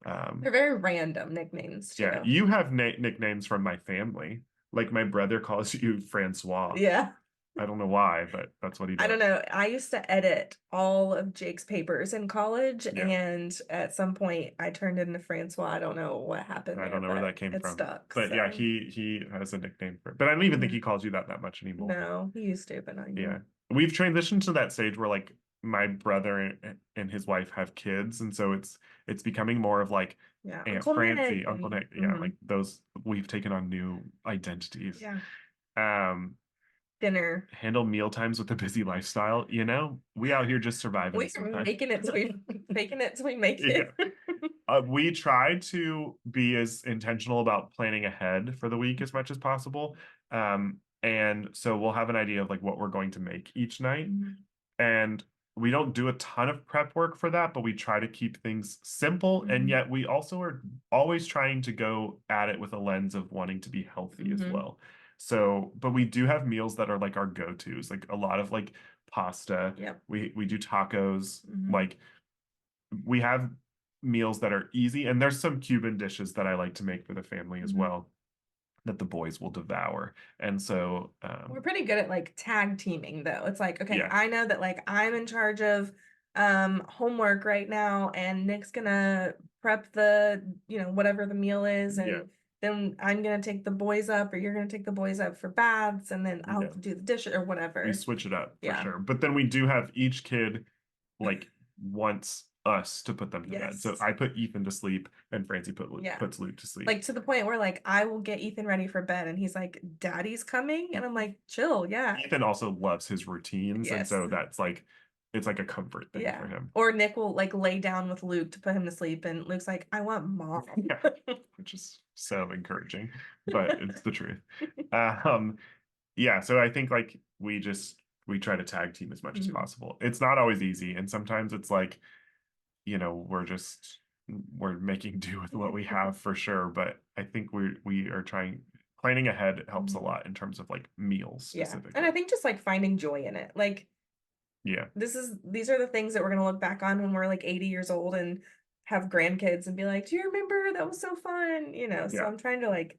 They're very random nicknames Yeah, too. you have nicknames from my family. Like my brother calls you Francois. Yeah. I don't know why, but that's what he I don't does. know. I used to edit all of Jake's papers in college, Yeah, and at some point I turned into Francois. I don't know what happened I don't there, know where that but came it from. stuck. But yeah, So, he has a nickname for it. But I don't even think yeah. he calls you that much anymore. No, he used to, but not Yeah. anymore. We've transitioned to that stage where like my brother and his wife have kids, and so it's becoming more of like Yeah, Aunt Uncle Francie, Nick Uncle and Nick, yeah, like those we've taken on new identities. yeah, Um, dinner. handle meal times with a busy lifestyle, we out here just surviving We're sometimes. making it so we making it so we make Yeah. it. We try to be as intentional about planning ahead for the week as much as possible. And so we'll have an idea of like what we're going to make each night. Mhm. And we don't do a ton of prep work for that, but we try to keep things simple. And Mhm. yet we also are always trying to go at it with a lens of wanting to be healthy as Mhm. well. So, but we do have meals that are like our go-tos, like a lot of like pasta. Yep. We do tacos. Mhm. Like we have meals that are easy, and there's some Cuban dishes that I like to make for the family as Mhm. well that the boys will devour. And so, We're pretty good at like tag teaming though. It's like, okay, yeah, I know that like I'm in charge of homework right now and Nick's gonna prep the, whatever the meal is, yeah, and then I'm gonna take the boys up or you're gonna take the boys up for baths and then I'll yeah. do the dishes or We whatever. switch it up for Yeah. sure. But then we do have each kid like wants us to put them to bed. So Yes. I put Ethan to sleep, and Francie Yeah. puts Luke to sleep. Like to the point where like I will get Ethan ready for bed and he's like, Daddy's coming, and I'm like, chill, yeah. Ethan also loves his routines, and Yes. so that's like it's like a comfort thing for Yeah. him. Or Nick will like lay down with Luke to put him to sleep, and Luke's like, I want mom. Yeah, which is so encouraging, but it's the truth. Um, yeah, so I think like we try to tag team as much as Mhm. possible. It's not always easy, and sometimes it's like, we're making do with what we have for sure. But I think we are trying planning ahead helps a Mhm. lot in terms of like meals Yeah. And specifically. I think just like finding joy in it. Like Yeah, these are the things that we're gonna look back on when we're like 80 years old and have grandkids and be like, do you remember that was so fun? So yeah. I'm trying to like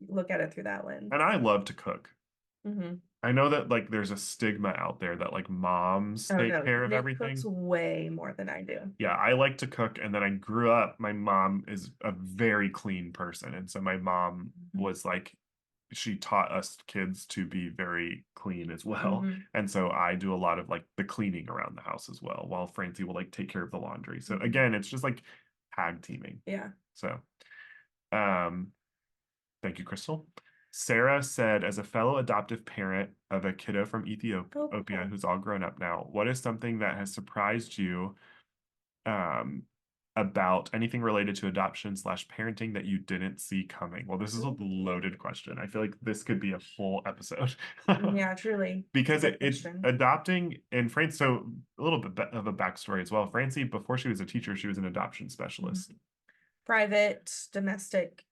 look at it through that And lens. I love to cook. Hmm. I know that like there's a stigma out there that like moms Oh take no, care of Nick cooks everything. way more than I do. Yeah, I like to cook, and then I grew up, my mom is a very clean person, and so my mom Mhm. was like she taught us kids to be very clean as well. Mhm. And so I do a lot of like the cleaning around the house as well, while Francie will like take care of the laundry. So Mhm. again, it's just like tag teaming. Yeah. So um thank you, Crystal. Sarah said, as a fellow adoptive parent of a kiddo from Oh, Ethiopia cool. who's all grown up now, what is something that has surprised you um, about anything related to adoption slash parenting that you didn't see coming? Well, this is a loaded question. I feel like this could be a full episode Yeah, truly. It's a because good it's question. adopting in France. So a little bit of a backstory as well. Francie, before she was a teacher, she was an adoption Mhm. specialist. Private, domestic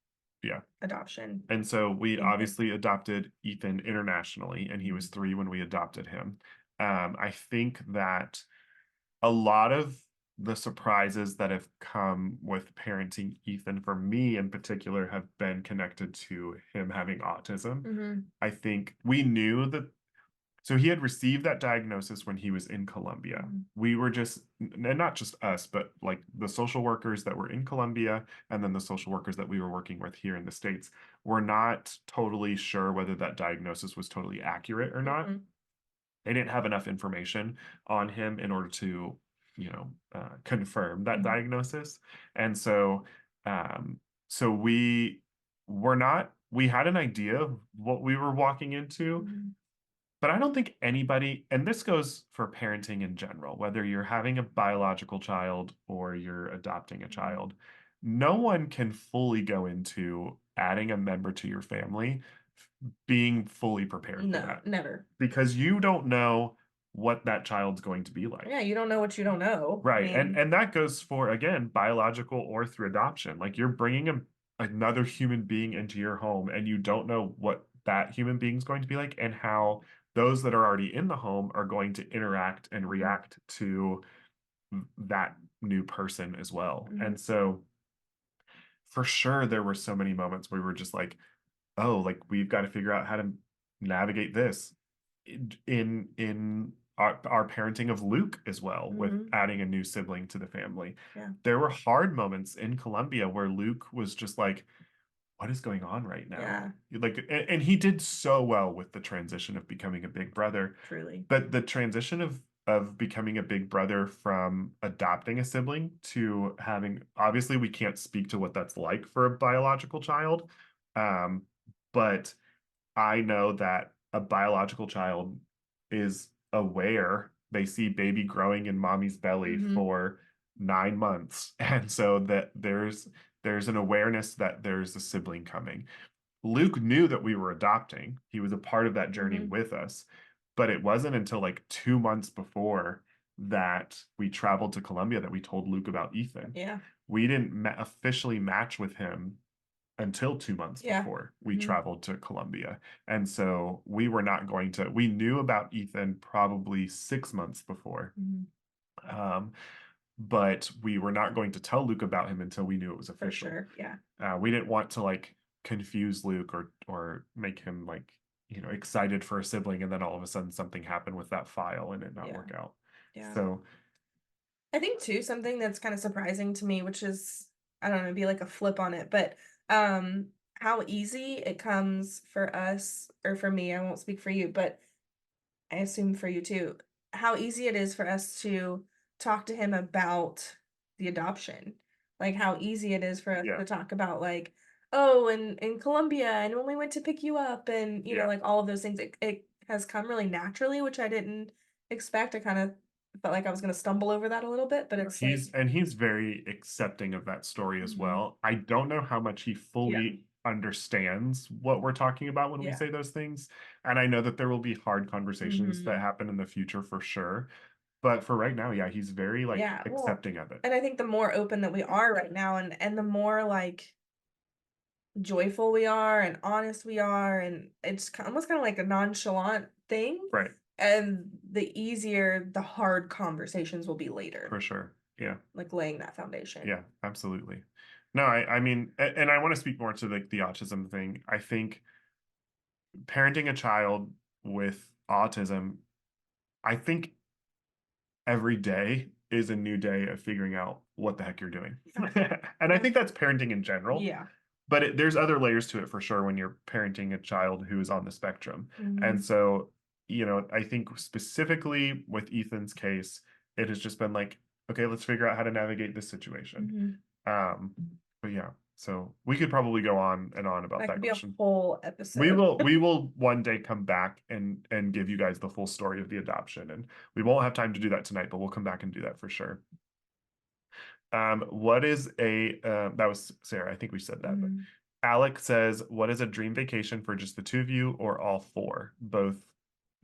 Yeah. adoption. And so we Infant. obviously adopted Ethan internationally, and he was 3 when we adopted him. I think that a lot of the surprises that have come with parenting Ethan, for me in particular, have been connected to him having autism. Hmm. I think we knew that, so he had received that diagnosis when he was in Colombia. Hmm. We were just, and not just us, but like the social workers that were in Colombia and then the social workers that we were working with here in the States were not totally sure whether that diagnosis was totally accurate or not. Hmm. They didn't have enough information on him in order to, confirm that Hmm. diagnosis. And so, um, so we had an idea of what we were walking into, Hmm. but I don't think anybody, and this goes for parenting in general, whether you're having a biological child or you're adopting a child, no one can fully go into adding a member to your family being fully prepared for No, that never. because you don't know what that child's going to be Yeah, like. you don't know what you don't know. I Right. And mean, and that goes for again biological or through adoption. Like you're bringing another human being into your home and you don't know what that human being's going to be like and how those that are already in the home are going to interact and mhm, react to that new person as well. mhm, And so for sure there were so many moments where we were just like, oh, like we've got to figure out how to navigate this in our parenting of Luke as well, with mhm, adding a new sibling to the family. yeah, There were hard moments in Colombia where Luke was just like, what is going on right now? yeah, Like, and he did so well with the transition of becoming a big brother, truly. but the transition of of becoming a big brother from adopting a sibling to having, obviously we can't speak to what that's like for a biological child. Um, but I know that a biological child is aware. They see baby growing in mommy's belly Mm-hmm. for 9 months. And so that there's an awareness that there's a sibling coming. Luke knew that we were adopting. He was a part of that journey Mm-hmm. with us. But it wasn't until like 2 months before that we traveled to Colombia that we told Luke about Ethan. Yeah. We didn't officially match with him until 2 months Yeah. before we Mm-hmm. traveled to Colombia. And so we were not going to, we knew about Ethan probably 6 months before. Mm-hmm. Um, but we were not going to tell Luke about him until we knew it was For official. sure. Yeah. We didn't want to like confuse Luke or make him like, excited for a sibling and then all of a sudden something happened with that file and it not Yeah. work out. Yeah. So I think too something that's kind of surprising to me, which is I don't know, be like a flip on it, but um how easy it comes for us or for me, I won't speak for you, but I assume for you too, how easy it is for us to talk to him about the adoption. Like how easy it is for us yeah, to talk about like, oh, and in Colombia and when we went to pick you up and yeah. like all of those things. It has come really naturally, which I didn't expect. I kind of felt like I was gonna stumble over that a little bit, but it's like He's very accepting of that story as mhm, well. I don't know how much he yeah, fully understands what we're talking about when we yeah. say those things. And I know that there will be hard conversations that Hmm. happen in the future for sure. But for right now, yeah, he's very like Yeah, well, accepting of it. and I think the more open that we are right now and the more like joyful we are and honest we are and it's almost kind of like a nonchalant thing Right, and the easier the hard conversations will be for later, sure. Yeah. like laying that foundation. Yeah, absolutely. No, I mean, and I want to speak more to like the autism thing. I think parenting a child with autism, I think every day is a new day of figuring out what the heck you're doing. Yeah. And I Yeah. think that's parenting in general, Yeah. but there's other layers to it for sure when you're parenting a child who is on the spectrum. And Hmm. so, I think specifically with Ethan's case, it has just been like, okay, let's figure out how to navigate this situation. Hmm. Um, but yeah, so we could probably go on and on about That that could be a question. whole We episode. will we will one day come back and give you guys the full story of the adoption, and we won't have time to do that tonight, but we'll come back and do that for sure. What is a that was Sarah, I think we said that, but Hmm. Alec says, what is a dream vacation for just the two of you or all four, both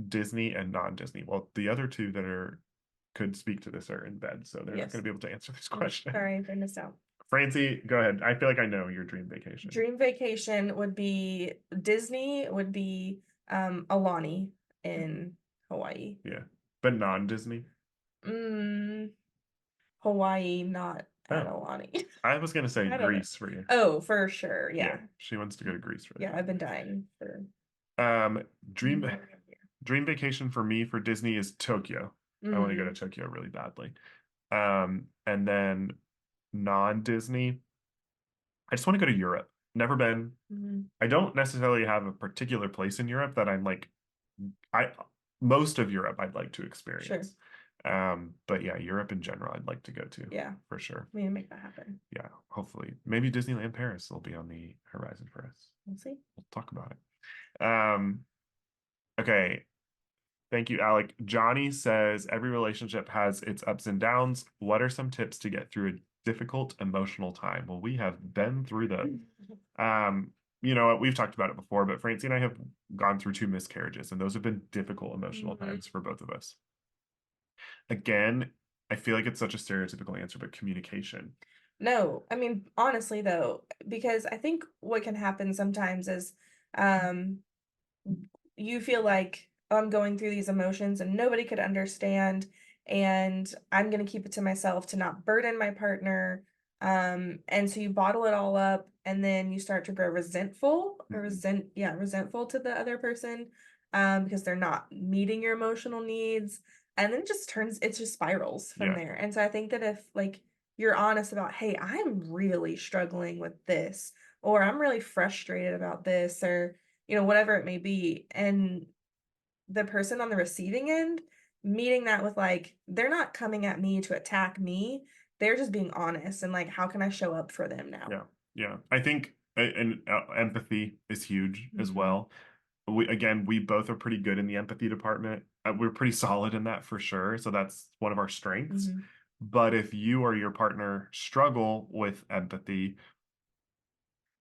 Disney and non-Disney? Well, the other two that are could speak to this are in bed, so they're not going Yes. to be able to answer this Yeah. question. Sorry, I missed out. Francie, go ahead. I feel like I know your dream vacation. Dream vacation would be Disney, would be Alani in Hawaii. Yeah, but non-Disney. Mm, Hawaii, not at Oh, Alani. I was going to say I don't know. Greece for you. Oh, for sure. Yeah, Yeah. she wants to go to Greece for Yeah, I've been dying for that. Dream more than a year. dream vacation for me for Disney is Tokyo. I want to go to Mm, Tokyo really badly. And then non-Disney, I just want to go to Europe. Never been. mm, I don't necessarily have a particular place in Europe that I'm like I most of Europe I'd like to sure. experience. But yeah, Europe in general I'd like to go to Yeah. for sure. We need to make that happen. Yeah, hopefully. Maybe Disneyland Paris will be on the horizon for us. We'll see. We'll talk about it. Okay. Thank you, Alec. Johnny says every relationship has its ups and downs. What are some tips to get through a difficult emotional time? Well, we have been through those. Um, we've talked about it before, but Francie and I have gone through two miscarriages, and those have been difficult emotional Mhm. times for both of us. Again, I feel like it's such a stereotypical answer, but communication. No, I mean, honestly though, because I think what can happen sometimes is um you feel like, oh, I'm going through these emotions and nobody could understand, and I'm going to keep it to myself to not burden my partner. And so you bottle it all up, and then you start to grow resentful or Mhm. resentful to the other person, because they're not meeting your emotional needs. And then it just spirals from Yeah, there. And so I think that if like you're honest about, hey, I'm really struggling with this, or I'm really frustrated about this, or whatever it may be. And the person on the receiving end meeting that with like, they're not coming at me to attack me. They're just being honest and like, how can I show up for them now? Yeah. Yeah. I think and empathy is huge as Mm-hmm. well. We both are pretty good in the empathy department. We're pretty solid in that for sure. So that's one of our strengths. Mm-hmm. But if you or your partner struggle with empathy,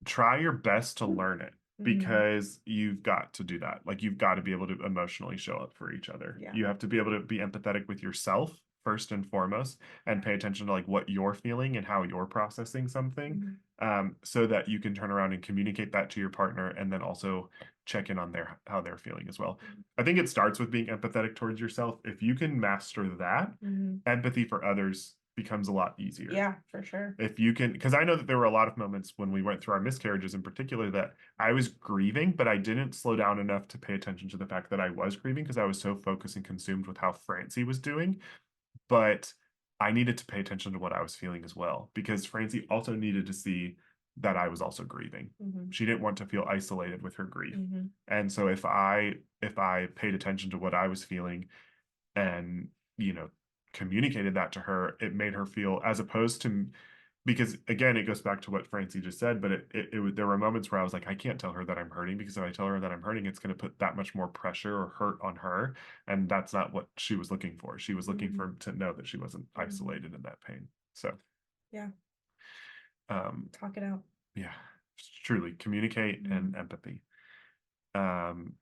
try your best to learn it Mm-hmm. because you've got to do that. Like you've got to be able to emotionally show up for each other. Yeah. You have to be able to be empathetic with yourself first and foremost and pay attention to like what you're feeling and how you're processing something Mm-hmm. so that you can turn around and communicate that to your partner and then also check in on their how they're feeling as well. I think it starts with being empathetic towards yourself. If you can master that, Mm-hmm. empathy for others becomes a lot easier Yeah, for sure. if you can, because I know that there were a lot of moments when we went through our miscarriages in particular that I was grieving, but I didn't slow down enough to pay attention to the fact that I was grieving because I was so focused and consumed with how Francie was doing. But I needed to pay attention to what I was feeling as well because Francie also needed to see that I was also grieving. Mm-hmm. She didn't want to feel isolated with her grief. Mm-hmm. And so if I paid attention to what I was feeling and you know communicated that to her, it made her feel as opposed to because again it goes back to what Francie just said, but there were moments where I was like I can't tell her that I'm hurting because if I tell her that I'm hurting it's going to put that much more pressure or hurt on her, and that's not what she was looking for. She was looking Mm-hmm. for to know that she wasn't Mm-hmm. isolated in that pain. So Yeah, um talk it out. yeah, truly communicate Mm-hmm. and empathy. um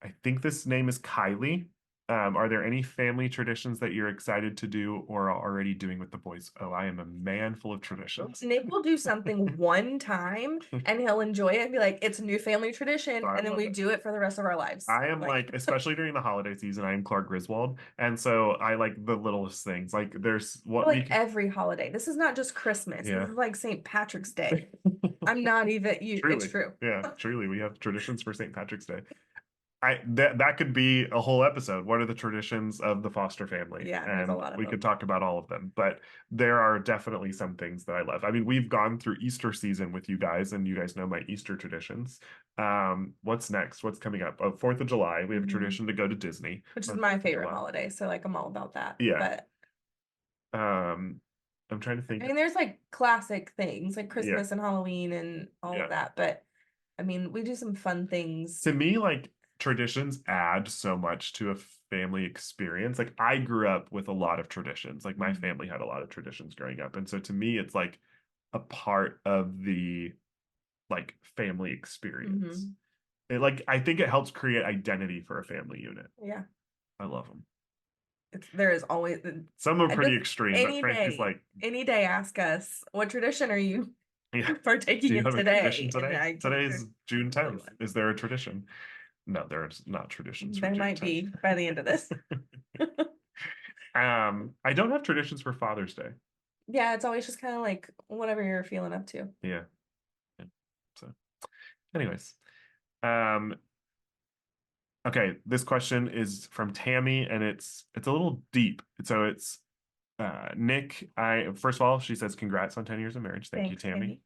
I think this name is Kylie. Are there any family traditions that you're excited to do or are already doing with the boys? Oh, I am a man full of traditions. Nick will do something one time and he'll enjoy it and be like, it's a new family So tradition. I And then love we it. do it for the rest of our lives. I am Like, like, especially during the holiday season, I am Clark Griswold. And so I like the littlest things. Like there's for what like week. every holiday. This is not just Christmas. This Yeah. is like St. Patrick's Day. I'm not even you. It's Truly. true. Yeah, truly. We have traditions for St. Patrick's Day. I that could be a whole episode. What are the traditions of the Foster family? Yeah, there's a And lot of we could them. talk about all of them, but there are definitely some things that I love. I mean, we've gone through Easter season with you guys, and you guys know my Easter traditions. What's next? What's coming up? Oh, 4th of July, we have a Mhm. tradition to go to Disney Which is on my 4th of favorite July. holiday. So like I'm all about that. Yeah. But Um, I'm trying to I think. mean, there's like classic things like Yeah, Christmas and Halloween and all of yeah. that. But I mean, we do some fun things. To me, like traditions add so much to a family experience. Like I grew up with a lot of traditions. Like my Mhm. family had a lot of traditions growing up. And so to me, it's like a part of the like family experience. Mhm. It like I think it helps create identity for a family unit. Yeah. I love them. There is always Some are I pretty just extreme, but Frankie's like, any day ask us what tradition are you yeah, do partaking you in have a tradition today? And today? I can Today's June tell you 10th. one. Is there a tradition? No, there's not traditions for There June might 10th. be by the end of this. I don't have traditions for Father's Day. Yeah, it's always just kind of like whatever you're feeling up to. Yeah. Yeah. So, anyways, um, okay, this question is from Tammy, and it's a little deep. So it's Nick. I first of all, she says congrats on 10 years of marriage. Thank you, Thanks, Tammy. Tammy.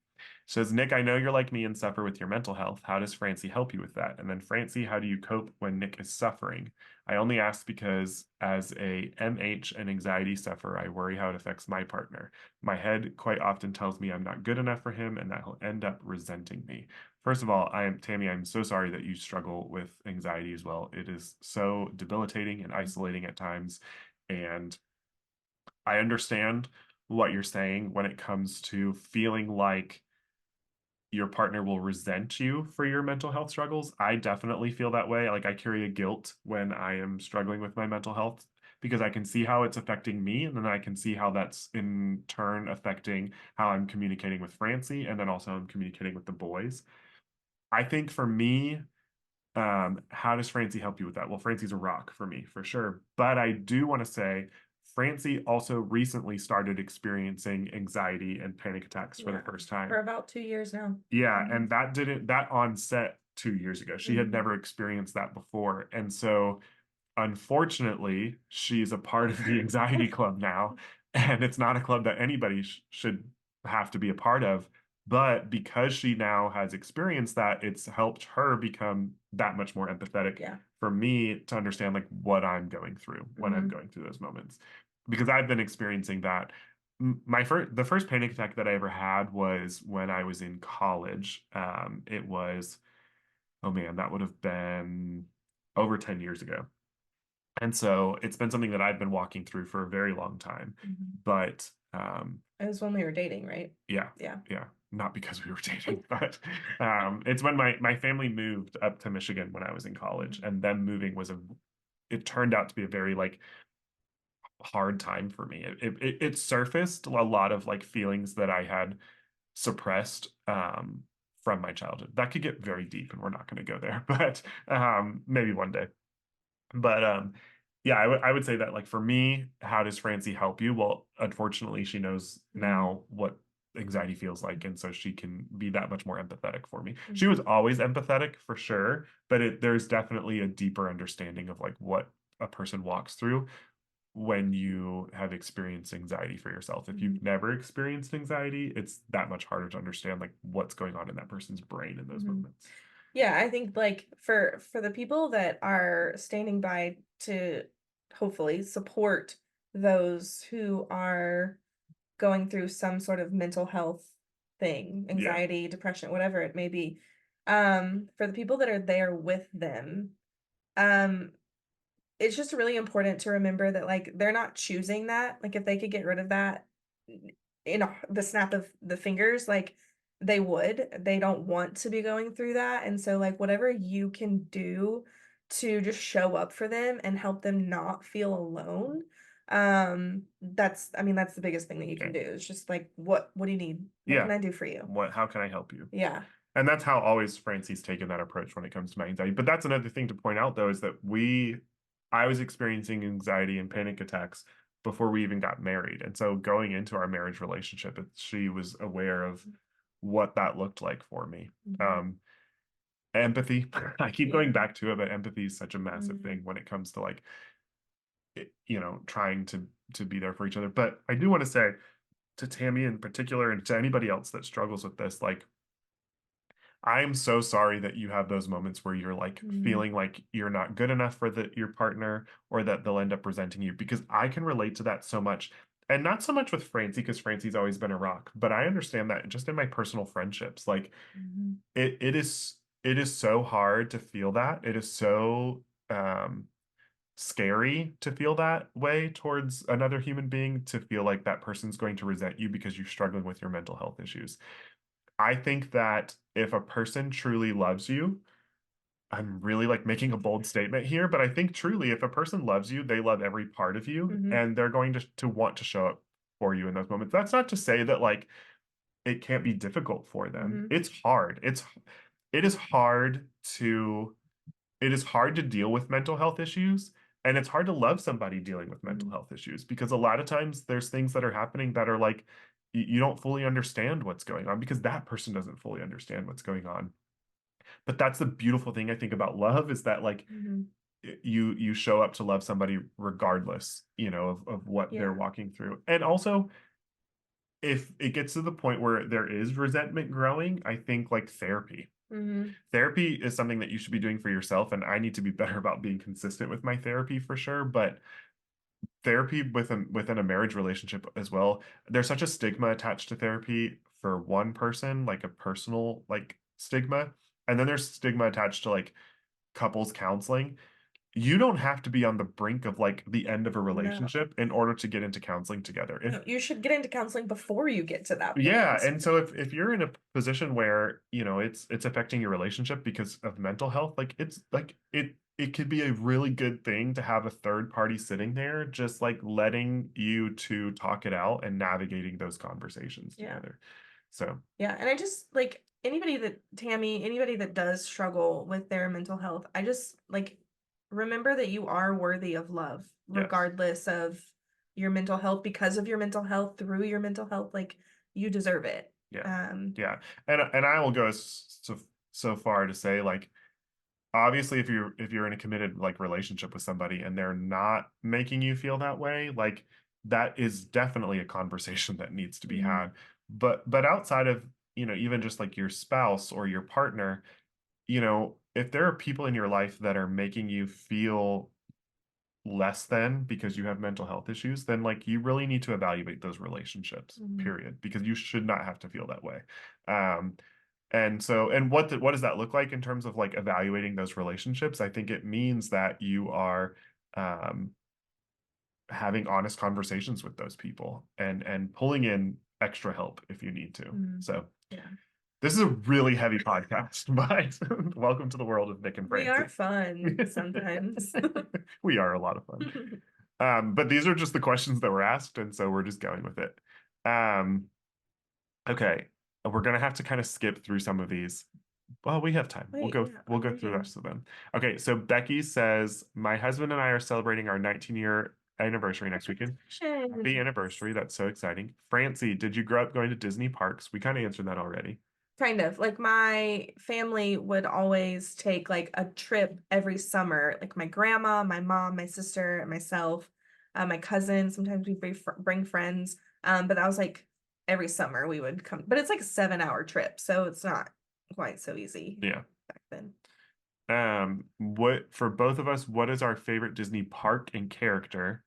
Says Nick, I know you're like me and suffer with your mental health. How does Francie help you with that? And then Francie, how do you cope when Nick is suffering? I only ask because as a MH and anxiety sufferer, I worry how it affects my partner. My head quite often tells me I'm not good enough for him and that he'll end up resenting me. First of all, I am Tammy, I'm so sorry that you struggle with anxiety as well. It is so debilitating and isolating at times. And I understand what you're saying when it comes to feeling like your partner will resent you for your mental health struggles. I definitely feel that way. Like I carry a guilt when I am struggling with my mental health because I can see how it's affecting me, and then I can see how that's in turn affecting how I'm communicating with Francie, and then also I'm communicating with the boys. I think for me, how does Francie help you with that? Well, Francie's a rock for me, for sure. But I do want to say Francie also recently started experiencing anxiety and panic attacks for the Yeah, first for time. about 2 years now. Yeah, Hmm. and that onset 2 years ago. She had Hmm. never experienced that before. And so unfortunately, she's a part of the anxiety club now. And it's not a club that anybody should have to be a part of. But because she now has experienced that, it's helped her become that much more empathetic Yeah. for me to understand like what I'm going through when I'm Mm-hmm. going through those moments. Because I've been experiencing that. The first panic attack that I ever had was when I was in college. It was, oh man, that would have been over 10 years ago. And so it's been something that I've been walking through for a very long time. Mm-hmm. But It was when we were dating, right? yeah, Yeah. yeah, not because we were dating, but it's when my family moved up to Michigan when I was in college, Mhm. and them moving was it turned out to be a very like hard time for me. It surfaced a lot of like feelings that I had suppressed from my childhood. That could get very deep, and we're not going to go there, but maybe one day. But yeah, I would say that like for me, how does Francie help you? Well, unfortunately, she knows Mhm. now what anxiety feels like, and so she can be that much more empathetic for me. She Mhm. was always empathetic for sure, but there's definitely a deeper understanding of like what a person walks through when you have experienced anxiety for yourself. If Mhm. you've never experienced anxiety, it's that much harder to understand like what's going on in that person's brain in those Mhm. moments. Yeah, I think like for the people that are standing by to hopefully support those who are going through some sort of mental health thing, Yeah, anxiety, depression, whatever it may be, for the people that are there with them, um, it's just really important to remember that like they're not choosing that. Like if they could get rid of that in the snap of the fingers, like they would. They don't want to be going through that. And so like whatever you can do to just show up for them and help them not feel alone. That's I mean that's the biggest thing that you can okay, do. It's just like what do you need? What can yeah. I do for you? How can I help you? Yeah. And that's how always Francie's taken that approach when it comes to my anxiety. But that's another thing to point out though, is that I was experiencing anxiety and panic attacks before we even got married. And so going into our marriage relationship, she was aware of what that looked like for me. Mhm. Um, Empathy. I keep Yeah. going back to it, but empathy is such a massive Mhm. thing when it comes to like, trying to be there for each other. But I do want to say to Tammy in particular and to anybody else that struggles with this, like I'm so sorry that you have those moments where you're like Mhm. feeling like you're not good enough for your partner or that they'll end up resenting you because I can relate to that so much. And not so much with Francie because Francie's always been a rock, but I understand that just in my personal friendships, like Mhm. it is so hard to feel that. It is so scary to feel that way towards another human being, to feel like that person's going to resent you because you're struggling with your mental health issues. I think that if a person truly loves you, I'm really like making a bold statement here, but I think truly if a person loves you, they love every part of you Mhm. and they're going to want to show up for you in those moments. That's not to say that like it can't be difficult for them. Mhm. It's hard. It is hard to it is hard to deal with mental health issues, and it's hard to love somebody dealing with mental Mhm. health issues because a lot of times there's things that are happening that are like you don't fully understand what's going on because that person doesn't fully understand what's going on. But that's the beautiful thing I think about love, is that like Mhm. you show up to love somebody regardless, of what they're Yeah. walking through. And also if it gets to the point where there is resentment growing, I think like Mhm. therapy is something that you should be doing for yourself, and I need to be better about being consistent with my therapy for sure. But therapy within a marriage relationship as well, there's such a stigma attached to therapy for one person, like a personal like stigma, and then there's stigma attached to like couples counseling. You don't have to be on the brink of like the end of a No. relationship in order to get into counseling together. If No, you should get into counseling before you get to that Yeah, point. and so if you're in a position where, it's affecting your relationship because of mental health, like it's like it could be a really good thing to have a third party sitting there just like letting you to talk it out and navigating those conversations Yeah. together. So, Yeah. And I just like anybody that does struggle with their mental health, I just like remember that you are worthy of love, yes. regardless of your mental health, because of your mental health, through your mental health, like you deserve it. Yeah. Um, Yeah. And I will go so far to say like obviously if you're in a committed like relationship with somebody and they're not making you feel that way, like that is definitely a conversation that needs to be mhm. had. But outside of even just like your spouse or your partner, if there are people in your life that are making you feel less than because you have mental health issues, then like you really need to evaluate those relationships, Mhm. period, because you should not have to feel that way. Um, and what does that look like in terms of like evaluating those relationships? I think it means that you are um, having honest conversations with those people and pulling in extra help if you need to. Mhm. So Yeah. this is a really heavy podcast, but welcome to the world of Nick and We Francie. are fun sometimes. We are a lot of fun. But these are just the questions that were asked, and so we're just going with it. Um, okay, we're gonna have to kind of skip through some of these. Well, we have time. Wait, yeah, We'll go we through the can. rest of them. Okay, so Becky says, my husband and I are celebrating our 19-year anniversary next weekend. Happy Congratulations. anniversary. That's so exciting. Francie, did you grow up going to Disney parks? We kind of answered that already. Kind of. Like my family would always take like a trip every summer. Like my grandma, my mom, my sister, and myself, my cousin. Sometimes we bring friends. But that was like every summer we would come. But it's like a 7-hour trip, so it's not quite so easy Yeah. back then. What for both of us, what is our favorite Disney park and character?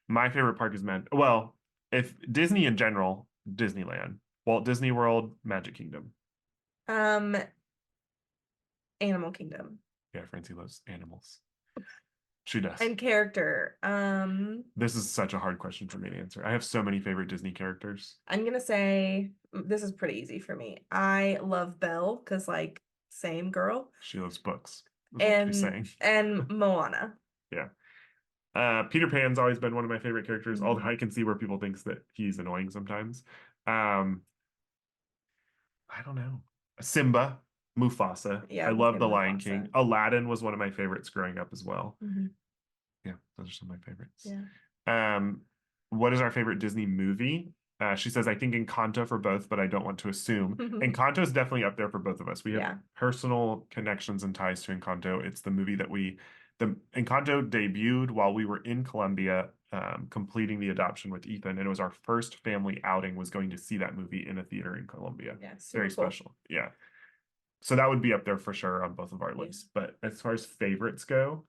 My favorite park is well, if Disney in general, Disneyland, Walt Disney World, Magic Kingdom. Um, Animal Kingdom Yeah, Francie loves animals. She does. and character. This is such a hard question for me to answer. I have so many favorite Disney characters. I'm gonna say this is pretty easy for me. I love Belle because like same girl. She loves books, is what she's and saying. and Moana. Yeah. Peter Pan's always been one of my favorite characters, although Mhm. I can see where people thinks that he's annoying sometimes. Um, I don't know. Simba, Mufasa. Yeah, I I would love say The Lion King. Mufasa. Aladdin was one of my favorites growing up as well. Mhm. Yeah, those are some of my favorites. Yeah. Um, what is our favorite Disney movie? She says, I think Encanto for both, but I don't want to assume. Encanto is definitely up there for both of us. We have Yeah. personal connections and ties to Encanto. It's the movie that the Encanto debuted while we were in Colombia, completing the adoption with Ethan, and it was our first family outing was going to see that movie in a theater in Colombia. Yeah. Super Very cool. special. Yeah. So that would be up there for sure on both of our Yeah. lists. But as far as favorites go,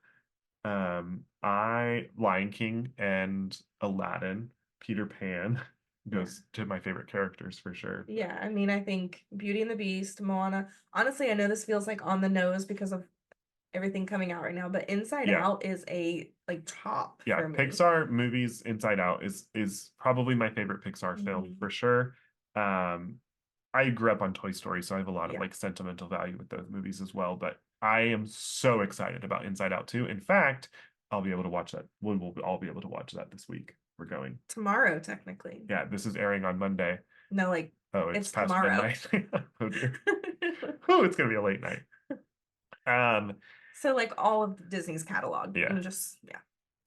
I Lion King and Aladdin, Peter Pan Yeah. goes to my favorite characters for sure. Yeah. I mean, I think Beauty and the Beast, Moana. Honestly, I know this feels like on the nose because of everything coming out right now, but Inside Yeah, Out is a like top yeah. for me. Pixar movies, Inside Out is probably my favorite Pixar film Mhm. for sure. Um, I grew up on Toy Story, so I have a lot of Yeah. like sentimental value with those movies as well. But I am so excited about Inside Out too. In fact, I'll be able to watch that. We will all be able to watch that this week. We're going. Tomorrow, technically. Yeah, this is airing on Monday. No, like Oh, it's it's past tomorrow. midnight. Oh dear. Oh, it's gonna be a late night. Um, So like all of Disney's catalog. yeah. And just yeah.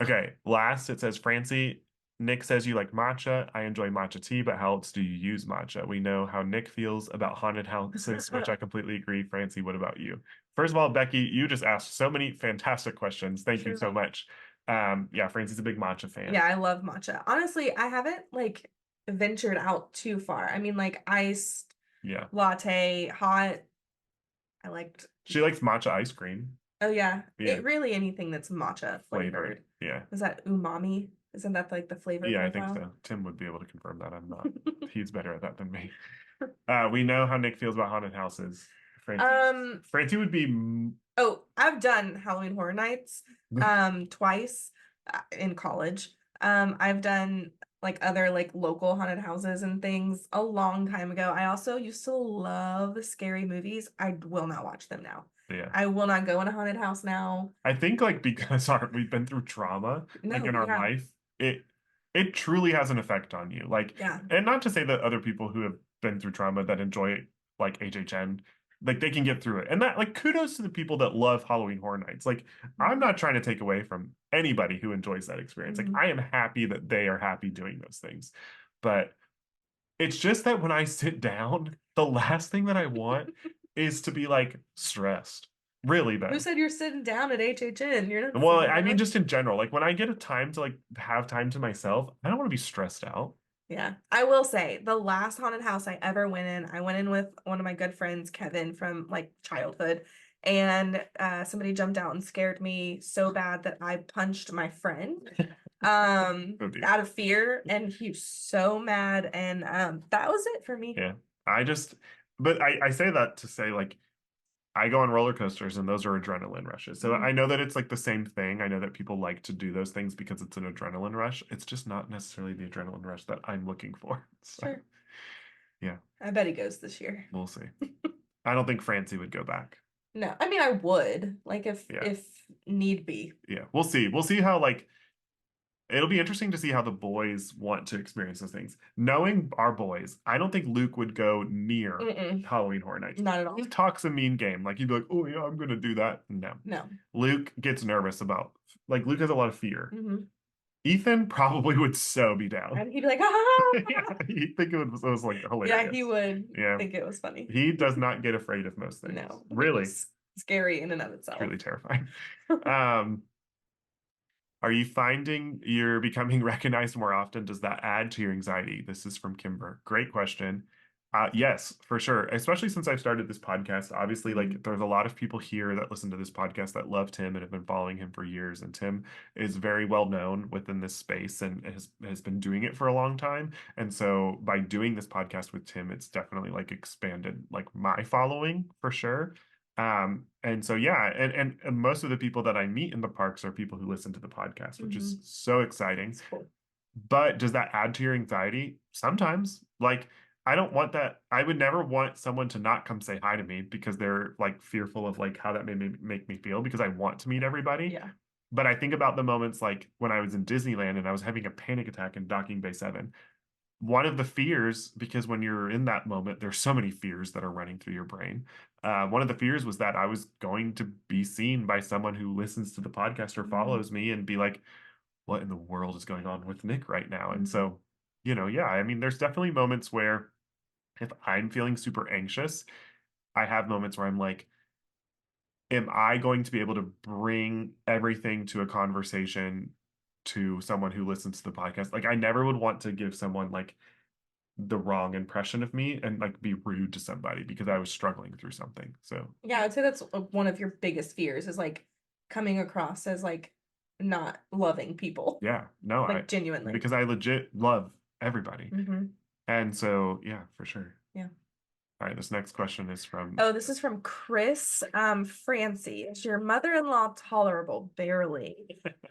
Okay. Last, it says Francie. Nick says you like matcha. I enjoy matcha tea, but how else do you use matcha? We know how Nick feels about haunted houses, which I completely agree. Francie, what about you? First of all, Becky, you just asked so many fantastic questions. Thank you Sure. so much. Yeah, Francie's a big matcha fan. Yeah, I love matcha. Honestly, I haven't like ventured out too far. I mean, like iced Yeah. latte, hot. I liked. She likes matcha ice cream. Oh yeah, Yeah. it really anything that's matcha Flavored. flavored. Yeah. Is that umami? Isn't that like the flavor Yeah, I think profile? so. Tim would be able to confirm that. I'm not. He's better at that than me. We know how Nick feels about haunted houses. Francie, Um. Francie would be. Oh, I've done Halloween Horror Nights twice in college. I've done like other like local haunted houses and things a long time ago. I also used to love scary movies. I will not watch them now. Yeah. I will not go in a haunted house now. I think like because we've been through trauma like No, in our yeah. life, it truly has an effect on you. Like, Yeah. and not to say that other people who have been through trauma that enjoy like HHN, like they can get through it. And that like kudos to the people that love Halloween Horror Nights. Like, I'm not trying to take away from anybody who enjoys that experience. Like, Mhm. I am happy that they are happy doing those things. But it's just that when I sit down, the last thing that I want is to be like stressed. Really Who though. said you're sitting down at HHN? You're not Well, sitting I mean, down. just in general, like when I get a time to like have time to myself, I don't want to be stressed out. Yeah. I will say the last haunted house I ever went in, I went in with one of my good friends, Kevin, from like childhood. And somebody jumped out and scared me so bad that I punched my friend Oh dear. out of fear. And he was so mad. And that was it for me. Yeah. I just, but I say that to say like I go on roller coasters and those are adrenaline rushes. So I Mhm. know that it's like the same thing. I know that people like to do those things because it's an adrenaline rush. It's just not necessarily the adrenaline rush that I'm looking for. So Sure. yeah, I bet he goes this year. we'll see. I don't think Francie would go back. No, I mean I would, like Yeah. if need be. Yeah. We'll see. We'll see how like it'll be interesting to see how the boys want to experience those things. Knowing our boys, I don't think Luke would go near Mm-mm, Halloween Horror Nights. not at all. He talks a mean game. Like he'd be like, "Oh yeah, I'm gonna do that." No. No. Luke gets nervous about like Luke has a lot of fear. Hmm. Ethan probably would so be down. And he'd be like, ah! Yeah, he'd think it was like Yeah, he hilarious. would Yeah. think it was funny. He does not get afraid of most things. No, which Really, is scary in and of itself. truly terrifying. Um, Are you finding you're becoming recognized more often? Does that add to your anxiety? This is from Kimber. Great question. Yes, for sure. Especially since I've started this podcast. Obviously, Mhm. like there's a lot of people here that listen to this podcast that love Tim and have been following him for years. And Tim is very well known within this space and has been doing it for a long time. And so by doing this podcast with Tim, it's definitely like expanded like my following for sure. And so yeah, and most of the people that I meet in the parks are people who listen to the podcast, which is Mhm. so exciting. It's cool. But does that add to your anxiety? Sometimes. Like, I don't want that. I would never want someone to not come say hi to me because they're like fearful of like how that may make me feel because I want to meet everybody. Yeah. But I think about the moments like when I was in Disneyland and I was having a panic attack in Docking Bay 7. One of the fears, because when you're in that moment, there's so many fears that are running through your brain. One of the fears was that I was going to be seen by someone who listens to the podcast or Mhm. follows me and be like, what in the world is going on with Nick right now? And Mhm. so, yeah, I mean, there's definitely moments where if I'm feeling super anxious, I have moments where I'm like, am I going to be able to bring everything to a conversation to someone who listens to the podcast? Like, I never would want to give someone like the wrong impression of me and like be rude to somebody because I was struggling through something. So, Yeah, I would say that's one of your biggest fears is like coming across as like not loving people, yeah, no, I like genuinely. because I legit love everybody. Hmm. And so, yeah, for sure. Yeah. All right, this next question is from Oh, this is from Chris. Francie, is your mother-in-law tolerable? Barely.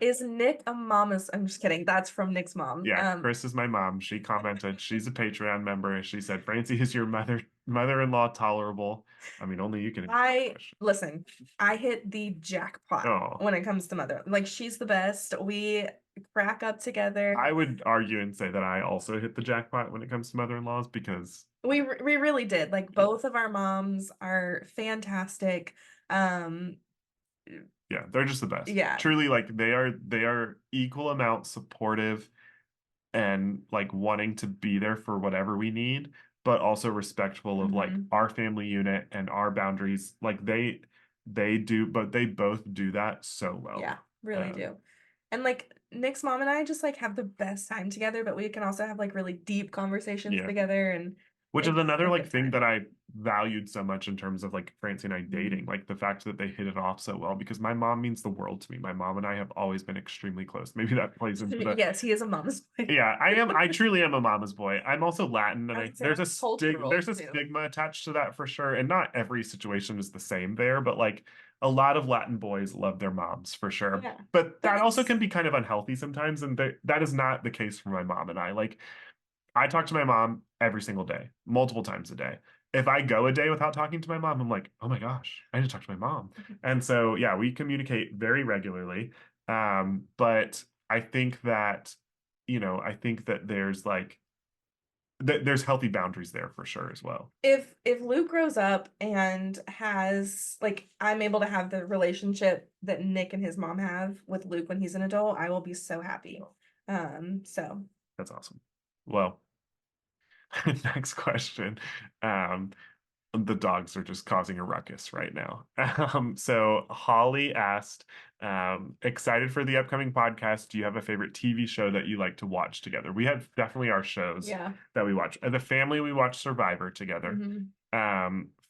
Is Nick a mama's? I'm just kidding. That's from Nick's mom. yeah, Chris is my mom. She commented, she's a Patreon member. She said, Francie, is your mother-in-law tolerable? I mean, only you can answer that I question. listen, I hit the jackpot Oh, when it comes to mother. Like she's the best. We crack up together. I would argue and say that I also hit the jackpot when it comes to mother-in-laws because We really did. Like yeah, both of our moms are fantastic. Um, yeah, they're just the best. yeah. Truly, like they are equal amount supportive and like wanting to be there for whatever we need, but also respectful of like Hmm. our family unit and our boundaries. Like they do, but they both do that so well. Yeah, really Um, do. And like Nick's mom and I just like have the best time together, but we can also have like really deep conversations yeah. together and Which is it's another a like good thing time. that I valued so much in terms of like Francie and I dating, Mhm. like the fact that they hit it off so well because my mom means the world to me. My mom and I have always been extremely close. Maybe that plays into the Yes, he is a mama's boy. yeah, I truly am a mama's boy. I'm also Latin and I I would say that's cultural there's a too. stigma attached to that for sure. And not every situation is the same there, but like a lot of Latin boys love their moms for sure. Yeah. But But that also it's can be kind of unhealthy sometimes, and that is not the case for my mom and I. Like I talk to my mom every single day, multiple times a day. If I go a day without talking to my mom, I'm like, oh my gosh, I need to talk to my mom. And so, yeah, we communicate very regularly. But I think that, I think that there's like, there's healthy boundaries there for sure as well. if Luke grows up and has like I'm able to have the relationship that Nick and his mom have with Luke when he's an adult, I will be so happy. So That's awesome. Well, next question. Um, The dogs are just causing a ruckus right now. So Holly asked, excited for the upcoming podcast. Do you have a favorite TV show that you like to watch together? We have definitely our shows Yeah. that we watch. As a family, we watch Survivor together.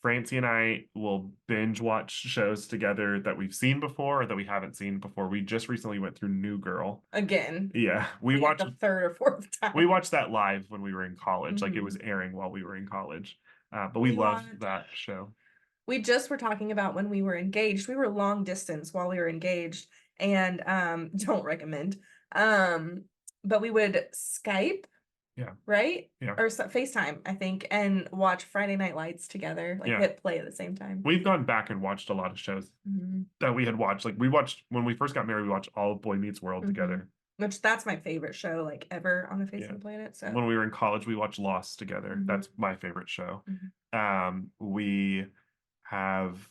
Francie and I will binge watch shows together that we've seen before or that we haven't seen before. We just recently went through New Girl. Again. Yeah, we Like watched the third or fourth time. we watched that live when we were in college. Like it was Mhm. airing while we were in college. But we We love watched that show. we just were talking about when we were engaged. We were long distance while we were engaged and don't recommend. Um but we would Skype, Yeah, right? yeah, Or FaceTime, I think, and watch Friday Night Lights together, like yeah. hit play at the same time. We've gone back and watched a lot of shows Mhm. that we had watched. Like we watched when we first got married, we watched all of Boy Meets World Mhm. together. Which that's my favorite show like ever on the face Yeah. of the planet. So When we were in college, we watched Lost together. Mhm. That's my favorite show. Mhm. We have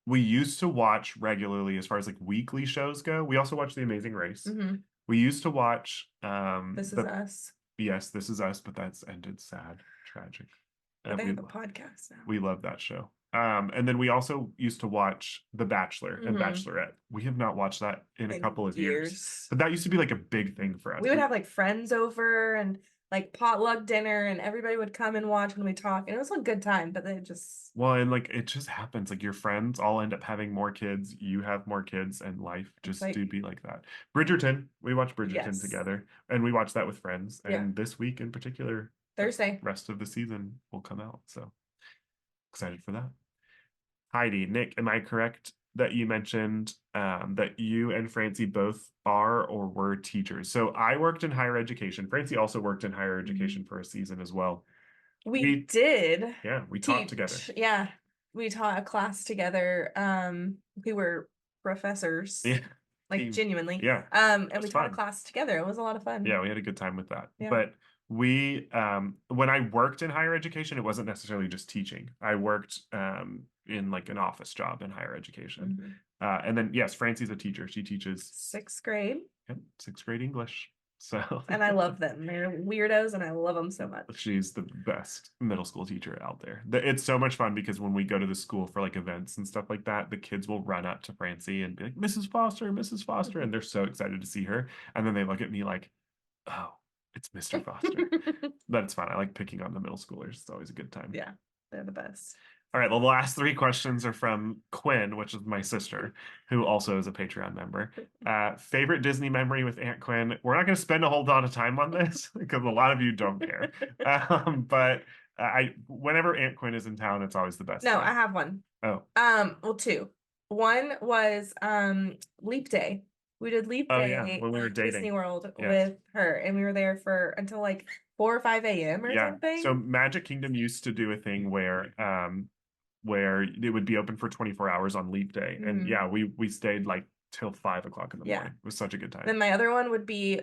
we used to watch regularly as far as like weekly shows go. We also watch The Amazing Race. Mhm. We used to watch This Is the Us. yes, This Is Us, but that's ended sad, tragic. But they We have a podcast now. we love that show. And then we also used to watch The Bachelor and Mhm. Bachelorette. We have not watched that in a In couple of years, years. but that used to be like a big thing for us. We would have like friends over and like potluck dinner, and everybody would come and watch when we talk, and it was a good time. But they just Well, and like it just happens. Like your friends all end up having more kids. You have more kids, and life it's just do like be like that. Bridgerton, we watched Bridgerton yes, together, and we watched that with friends. yeah, And this week in particular, the Thursday. rest of the season will come out. So excited for that. Heidi, Nick, am I correct that you mentioned that you and Francie both are or were teachers? So I worked in higher education. Francie also worked in higher Mhm. education for a season as well. We We, did yeah, we taught together. teach. Yeah, we taught a class together. We were professors, Yeah, like genuinely. yeah, And that's we taught a fun. class together. It was a lot of fun. Yeah, we had a good time with that. Yeah. But we, when I worked in higher education, it wasn't necessarily just teaching. I worked in like an office job in higher education. Mhm. And then, yes, Francie's a teacher. She teaches Sixth grade. sixth grade English. So And I love them. They're weirdos and I love them so much. she's the best middle school teacher out there. It's so much fun because when we go to the school for like events and stuff like that, the kids will run up to Francie and be like, Mrs. Foster, Mrs. Foster. And they're so excited to see her. And then they look at me like, oh, it's Mr. Foster. But it's fun. I like picking on the middle schoolers. It's always a good time. Yeah, they're the best. All right. Well, the last three questions are from Quinn, which is my sister, who also is a Patreon member. Favorite Disney memory with Aunt Quinn. We're not going to spend a whole lot of time on this because a lot of you don't care. But whenever Aunt Quinn is in town, it's always the best No, time. I have one. Oh. Well, two. One was Leap Day. We did Leap Oh, Day yeah, when we were at dating. Disney World Yes. with her, and we were there for until like 4 or 5 a.m. or Yeah. something. So Magic Kingdom used to do a thing where it would be open for 24 hours on Leap Day. And Mhm. yeah, we stayed like till 5 o'clock in the Yeah. morning. It was such a good time. Then my other one would be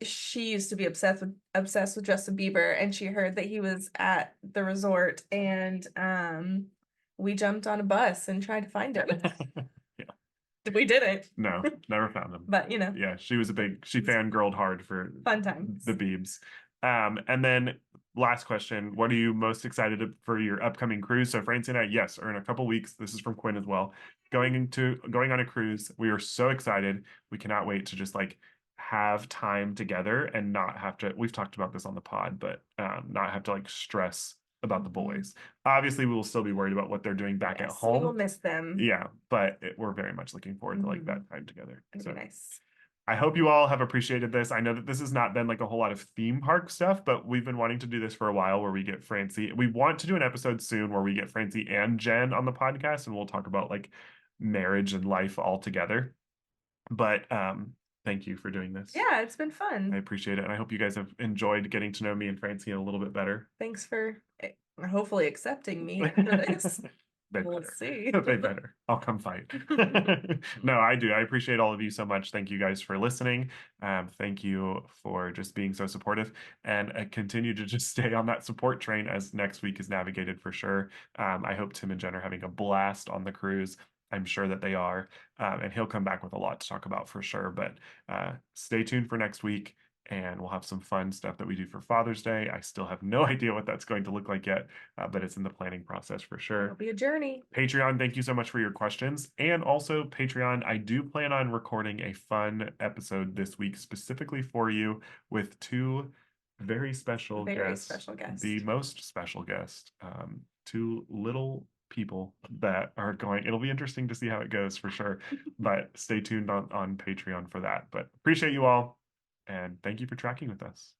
she used to be obsessed with Justin Bieber, and she heard that he was at the resort, and we jumped on a bus and tried to find him. Yeah. We didn't. No, never found him. But you know, Yeah, she fangirled hard for fun times. the Biebs. And then last question, what are you most excited for your upcoming cruise? So Francie and I, yes, are in a couple weeks. This is from Quinn as well. Going on a cruise. We are so excited. We cannot wait to just like have time together and not have to, we've talked about this on the pod, but not have to like stress about the boys. Obviously, we will still be worried about what they're doing back at home. We will miss them. Yeah, but we're very much looking forward to like that time together. It'd So be nice. I hope you all have appreciated this. I know that this has not been like a whole lot of theme park stuff, but we've been wanting to do this for a while where we get Francie. We want to do an episode soon where we get Francie and Jen on the podcast and we'll talk about like marriage and life all together. But thank you for doing this. Yeah, it's been fun. I appreciate it. And I hope you guys have enjoyed getting to know me and Francie a little bit better. Thanks for hopefully accepting me after this. We'll see. They better. I'll come fight. No, I do. I appreciate all of you so much. Thank you guys for listening. Thank you for just being so supportive and continue to just stay on that support train as next week is navigated for sure. I hope Tim and Jen are having a blast on the cruise. I'm sure that they are. And he'll come back with a lot to talk about for sure. But stay tuned for next week. and we'll have some fun stuff that we do for Father's Day. I still have no idea what that's going to look like yet, but it's in the planning process for sure. It'll be a journey. Patreon, thank you so much for your questions. And also, Patreon, I do plan on recording a fun episode this week specifically for you with two very special Very guests. special guest. The most special guest, two little people that are going. It'll be interesting to see how it goes for sure. But stay tuned on Patreon for that. But appreciate you all. And thank you for tracking with us.